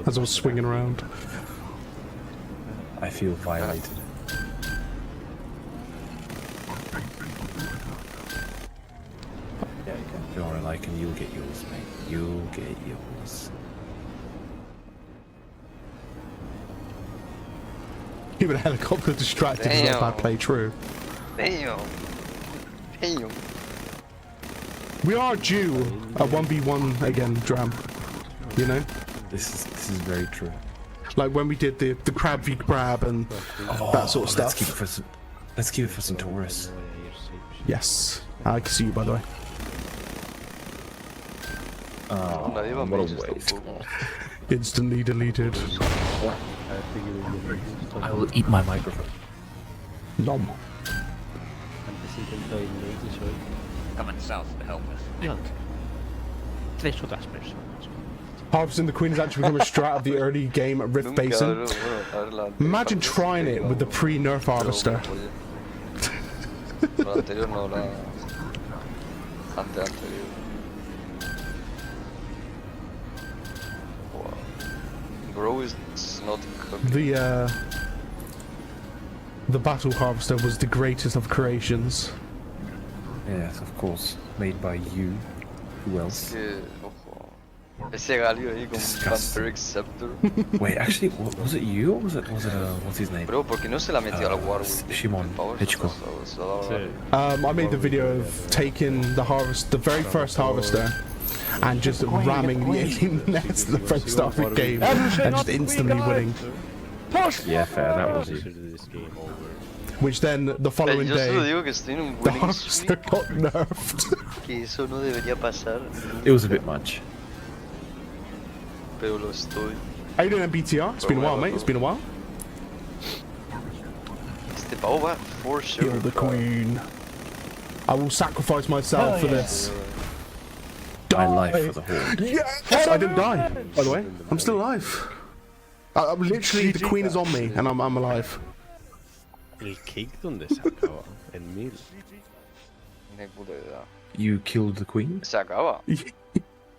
as I was swinging around. I feel violated. Yeah, you are like, and you'll get yours, mate. You'll get yours. Even a helicopter distracted is not a bad play, true. Damn. Damn. We are due a 1v1 again, Dram. You know? This is very true. Like when we did the crab v crab and that sort of stuff. Let's keep it for Centaurus. Yes. I can see you, by the way. Oh, Nej, vad what a mages waste. Instantly deleted. I will eat my microphone. Nom. Coming south to help us. Ja. 2 soldaatspers. Harvesting the Queen has actually become a strat of the early game at Rift Basin. Imagine trying it with the pre-nerf harvester. La anterior no, la... Anterior. Wow. Bro is not cooking. The battle harvester was the greatest of creations. Yes, of course. Made by you. Who else? Ese galio ahí con Disgusting. Vampiric Scepter. Wait, actually, was it you or was it what's his name? Bro, ¿por qué no se la metió al Warwick? Shimon Hitchcock. I made the video of taking the very first harvester, and just ramming the alien nest at the very start of the game, and just instantly winning. Yeah, fair. That was you. Which then the following Yo solo day, digo que estoy en un the winning harvester streak, got nerfed. que eso no debería pasar, It was a bit much. pero lo estoy. How you doing, BTR? It's been a while, mate. It's been a while. Este pavo va for sure. Kill the queen. I will sacrifice myself for this. My life for the horde. Yes! I didn't die, by the way. I'm still alive. I'm literally, the queen is on me, and I'm alive. El cake donde se acaba en 1000. Ni puta idea. You killed the queen? Se acaba.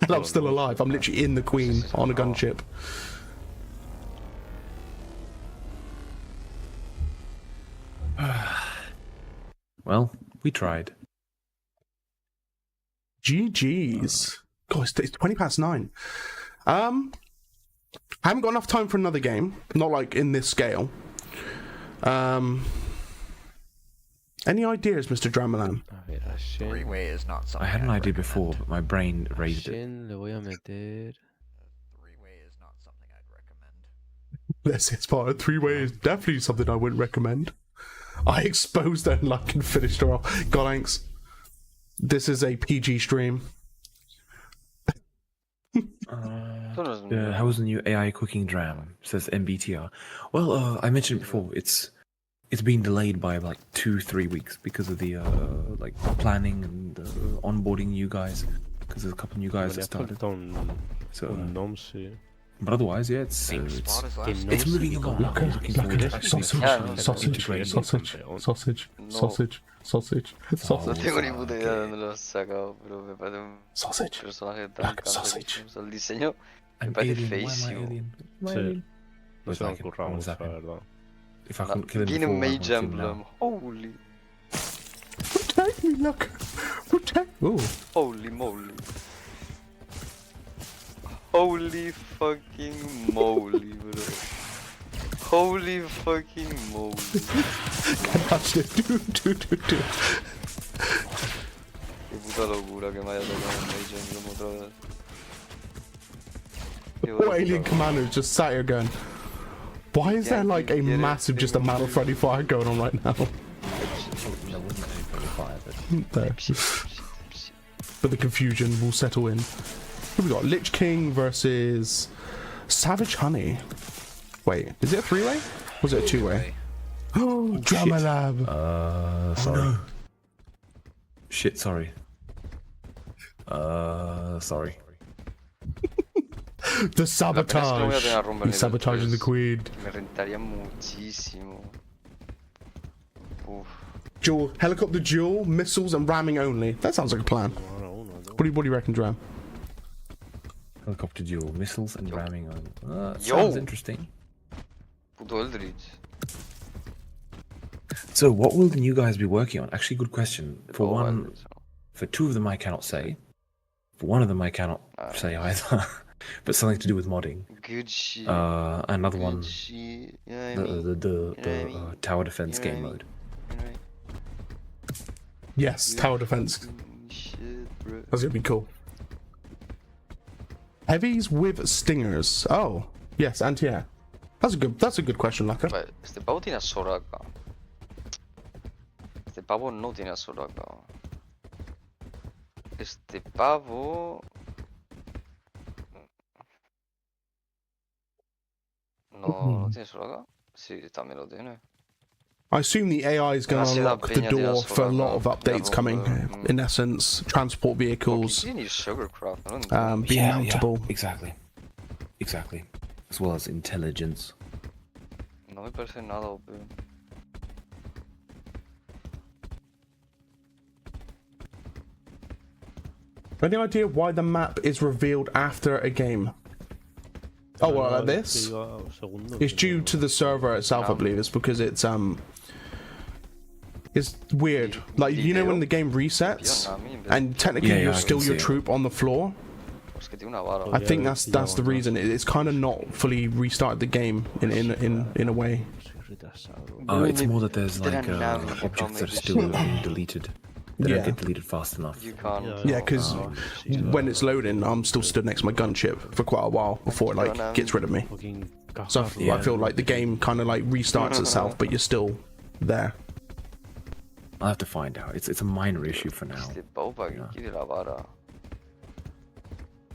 And I'm still alive. I'm literally in the queen on a gunship. Well, we tried. GG's. God, it's 20 past 9. I haven't got enough time for another game. Not like in this scale. Any ideas, Mr. Dramalan? Three-way is not something I had an I'd idea recommend. before, but my brain raised it. Le voy a meter. Three-way is not something I'd recommend. Let's say it's part of 3-way is definitely something I wouldn't recommend. I exposed her and like and finished her off. God thanks. This is a PG stream. How was the new AI cooking dram? Says MBTR. Well, I mentioned before, it's been delayed by like 2-3 weeks because of the like planning and onboarding you guys. Because there's a couple new guys that started. So But otherwise, yeah, it's moving along. Sausage. No tengo ni puta idea de dónde lo has sacado, pero me parece un personaje tan cansado. O sea, el diseño me parece feísimo. Sí. No se me ocurra mucho, la verdad. If I couldn't kill him Begin a before, I mage would kill him emblem. now. Holy. Protect me, look. Protect. Ooh. Holy moly. Holy fucking moly, bro. Holy fucking moly. Can't touch it. Dude. Qué puta locura que me haya tocado un mage emblem otra vez. Poor alien commander just sat here going, why is there like a massive just amount of friendly fire going on right now? There wasn't any friendly fire, but... There. But the confusion will settle in. Who we got? Lich King versus Savage Honey. Wait, is it a three-way? Was it a two-way? Oh, Drama Lab. Sorry. Oh, no. Shit, sorry. Sorry. The sabotage. He's sabotaging the queen. Me rentaría muchísimo. Uf. Duel, helicopter duel, missiles and ramming only. That sounds like a plan. What do you reckon, Dram? Helicopter duel, missiles and ramming on. Sounds interesting. Puto Eldritch. So, what will the new guys be working on? Actually, good question. For one, for two of them, I cannot say. For one of them, I cannot say either. But something to do with modding. Good shit. Another Good one, shit. the tower defense game mode. Yes, tower defense. Shit, bro. That's gonna be cool. Heavies with stingers. Oh, yes, anti-air. That's a good question, Laka. Vale, este pavo tiene a Soraka. Este pavo no tiene a Soraka. Este pavo... No tiene Soraka. Sí, también lo tiene. I assume the AI is going to unlock the door for a lot of updates coming. In essence, transport vehicles, being mountable. Exactly. As well as intelligence. No me parece nada OP. Any idea why the map is revealed after a game? Oh, well, like this? It's due to the server itself, I believe. It's because it's weird. Like, you know when the game resets, and technically you're still your troop on the floor? I think that's the reason. It's kind of not fully restarted the game in a way. It's more that there's like objects that are still being deleted. They don't get deleted fast enough. Yeah, because when it's loading, I'm still stood next to my gunship for quite a while before it like gets rid of me. So I feel like the game kind of like restarts itself, but you're still there. I'll have to find out. It's a minor issue for now.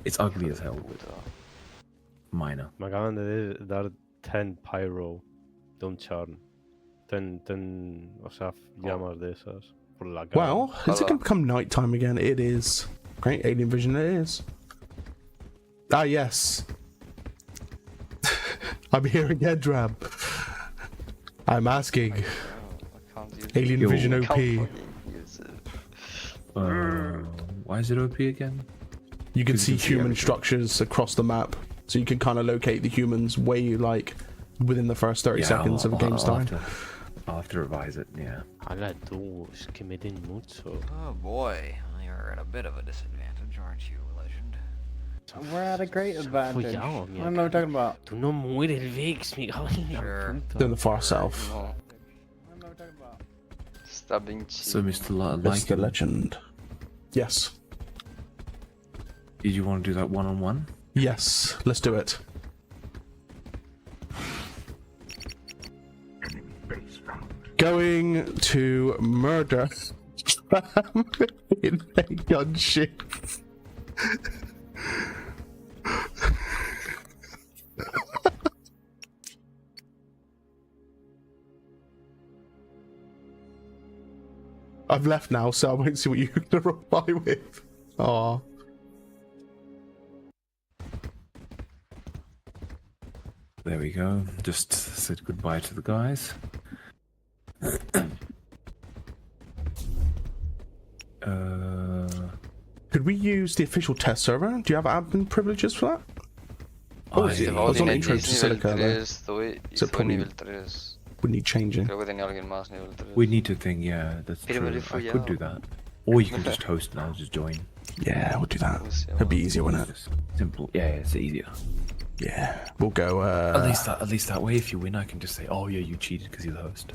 It's ugly as hell. Minor. Me acaban de dar 10 pyro de un charm. 10, o sea, llamas de esas. Well, is it going to become nighttime again? It is. Great alien vision it is. Ah, yes. I'm here again, Drab. I'm asking. Alien vision OP. Why is it OP again? You can see human structures across the map, so you can kind of locate the humans way like within the first 30 seconds of a game's time. I'll have to revise it, yeah. Oh boy, you're at a bit of a disadvantage, aren't you, Legend? We're at a great advantage. I don't know what you're talking about. Tú no mueres, Vix, mi Sure. They're in the far south. No. So, Mr. Mr. Legend. Yes. Did you want to do that one-on-one? Yes, let's do it. Going to murder in a gunship. I've left now, so I won't see what you're gonna reply with. Aww. There we go. Just said goodbye to the guys. Could we use the official test server? Do you have admin privileges for that? Oh, sí, I was on intro to Silica. So probably nivel 3. Would need changing. Creo que tenía alguien más nivel 3. We need to think, yeah, that's Pero true. I could do that. Or you can just host now, just join. Yeah, we'll do that. It'd be easier, wouldn't it? Simple. Yeah, it's easier. Yeah, we'll go. At least that way, if you win, I can just say, "Oh yeah, you cheated because you're the host."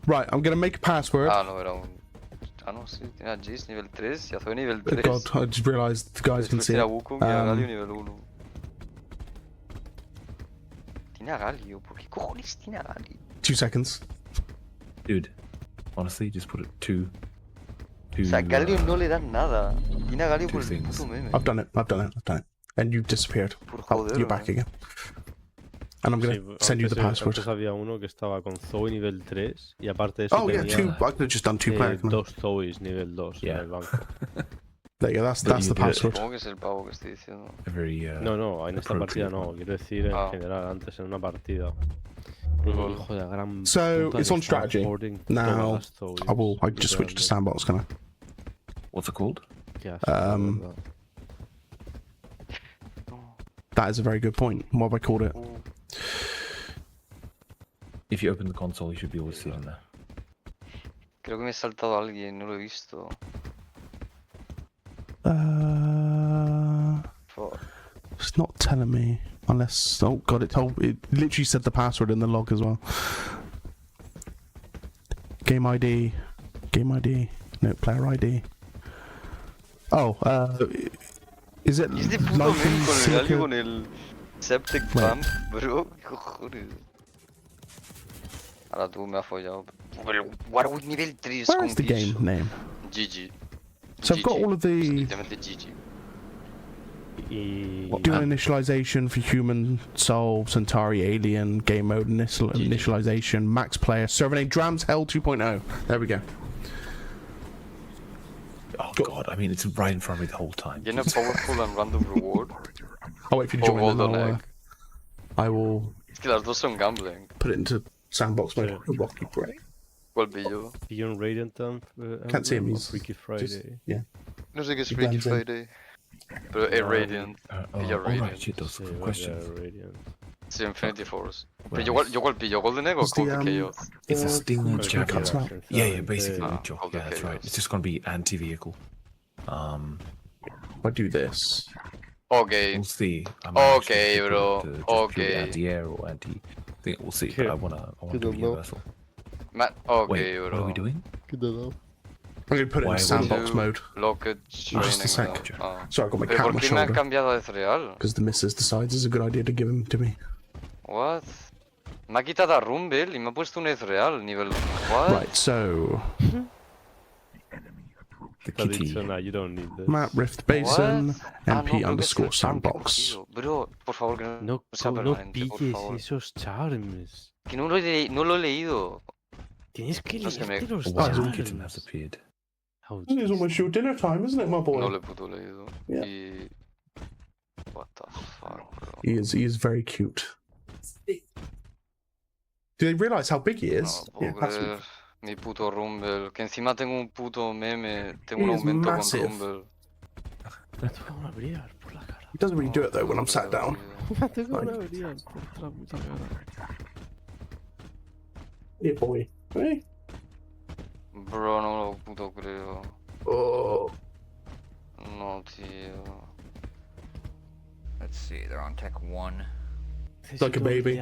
Right, I'm gonna make a password. Ah, no, era un... Ah, no, sí, tenía Jace nivel 3 y Azoe nivel 3. God, I just realised the guys can see it. Tenía Wukong y a Galio nivel 1. Tiene a Galio, ¿por qué cojones tiene a Galio? 2 seconds. Dude, honestly, just put it two. O sea, a Galio no le dan nada. Tiene a Galio por el puto meme. I've done it. And you've disappeared. You're back again. And I'm gonna send you the password. Antes había uno que estaba con Zoe nivel 3 y aparte de eso yeah, I could have just done 2 players. 2 Zoes nivel 2 en el banco. There you go, that's the password. ¿Cómo que es el pavo que estoy diciendo? No, en esta partida no, quiero decir en general, antes en una partida. Hijo de gran So, puta it's que on estaba strategy. hoarding Now, todas las Zoes, I just switched to sandbox, can I? What's it called? That is a very good point. What have I called it? If you open the console, you should be able to see it in there. Creo que me he saltado a alguien, no lo he visto. It's not telling me. Unless... Oh, God, it literally said the password in the log as well. Game ID. No, player ID. Oh, is it Este puto meme con el Silica? Galio con el Septic Pump, bro, ¿qué cojones? Ahora tú me has follado. Warwick nivel 3 Where con is the game name? GG. So I've got all of the... Literalmente GG. Dual initialization for human, soul, Centauri, alien, game mode initialization, max player, server name Drams Hell 2.0. There we go. Oh God, I mean it's right in front of me the whole time. Get a powerful and random reward. I'll wait for you to join and I will... Es que las dos son gambling. Put it into sandbox mode. Rocky Break. ¿Cuál pillo? Beyond Radiant Can't see him, he's... Freaky Friday. Just, yeah. No sé qué es Freaky Friday. Pero es Radiant. Pillo Radiant. Good question. Sí, Infinity Force. Pero yo cuál pillo, Golden Egg o Cold Chaos? It's a Stinger Jaguar. Yeah, basically Ah, Jaguar. Yeah, that's right. It's just gonna be anti-vehicle. I do this. Okay. We'll see. Okay, bro. Okay. Anti-air or anti... We'll see. But I wanna do universal. Okay, Wait, bro. what are we doing? I'm going to put it in sandbox mode. Locket Just a sec. Ah. Sorry, I got my cat ¿Pero on por my qué me han shoulder. cambiado de cereal? Because the missus decides it's a good idea to give him to me. What? Me ha quitado a Rumble y me ha puesto un Ezreal nivel... What? Right, so... The kitty. You don't need this. Map Rift Basin, What? MP no, underscore sandbox. Bro, por favor, que no sea No permanente, por pilles favor. esos charms. Que no lo he leído. Tienes que No se me- leerte los Why charms. kitten has appeared? It's almost your dinner time, isn't it, my boy? No lo he puto leído. Yeah. Y... What the fuck, bro. He is very cute. Do they realise how big he is? No puedo creer. Mi puto Rumble. Que encima tengo un puto meme. Tengo un He is aumento massive. con Rumble. Me tengo una brillar por la cara. He doesn't really do it though when I'm sat down. Me tengo una brillar por la puta cara. Yeah, boy. Hey. Bro, no lo puto creo. Oh. No, tío. Let's see, they're on tech 1. Like a baby.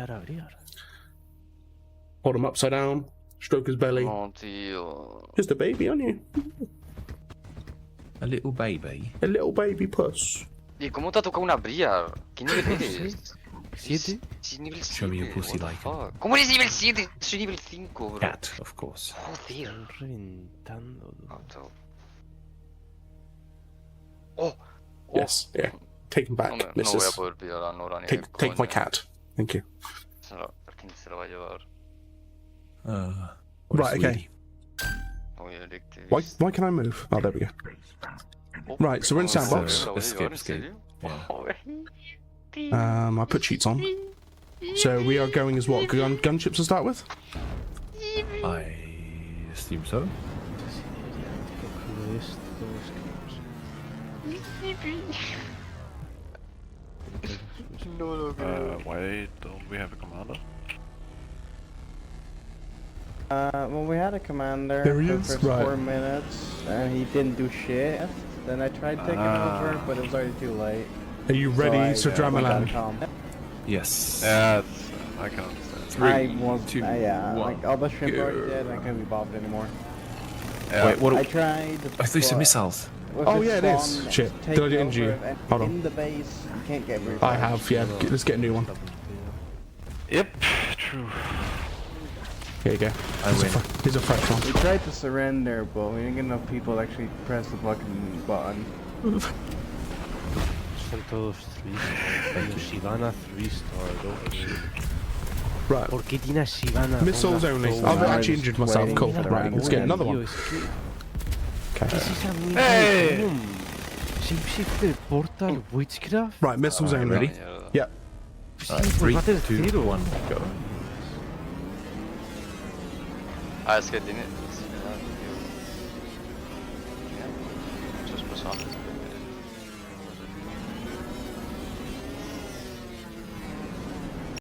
Hold him upside down. Stroke his belly. No, tío. Just a baby, aren't you? A little baby. A little baby puss. ¿Y cómo te ha tocado una brillar? ¿Qué nivel eres? 7. Sí, nivel 7. Show me your pussy, what the Lycan. fuck? ¿Cómo eres nivel 7? Soy nivel 5, bro. Cat, of course. Joder. Están reventando. No, tío. Oh. Yes, yeah. Take him back, No voy a missus. poder pillar a Nora ni de Take my coña. cat. Thank you. ¿Quién se lo va a llevar? What Right, a okay. sweetie. Voy a electric. Why can I move? Oh, there we go. Oh, Right, so we're in ¿cómo sandbox. se lo voy a llevar, Escape, en serio? yeah. Joder. I put cheats on. So we are going as what? Gunships to start with? I assume so. Why don't we have a commander? Well, we had a commander There he for is, the first 4 minutes, and he didn't do shit. Then I tried taking over, but it was already too late. Are you ready, Sir Dramalan? Yes. Yeah, I can't. I was, yeah, like all the shrimp already dead, and I couldn't be bothered anymore. Yeah. Wait, what? I tried. I thought you said missiles. Oh yeah, it is. Shit. Did I injure you? Hold on. In the base, you can't get rid of I have, yeah. Let's get a new one. Yep, true. Here you go. Here's a fresh one. We tried to surrender, but we didn't get enough people to actually press the fucking button. Todos 3-star. Shivana 3-star, don't you? Right. ¿Por qué tienes Shivana? Missiles only. I've actually injured myself. Cool. Right, let's get another one. Okay. Hey! Shapeshift del Portal Witchcraft? Right, missiles only. Ready? Yep. Alright, 3, 2, 1, go. Ah, es que tiene... Eso es pasado.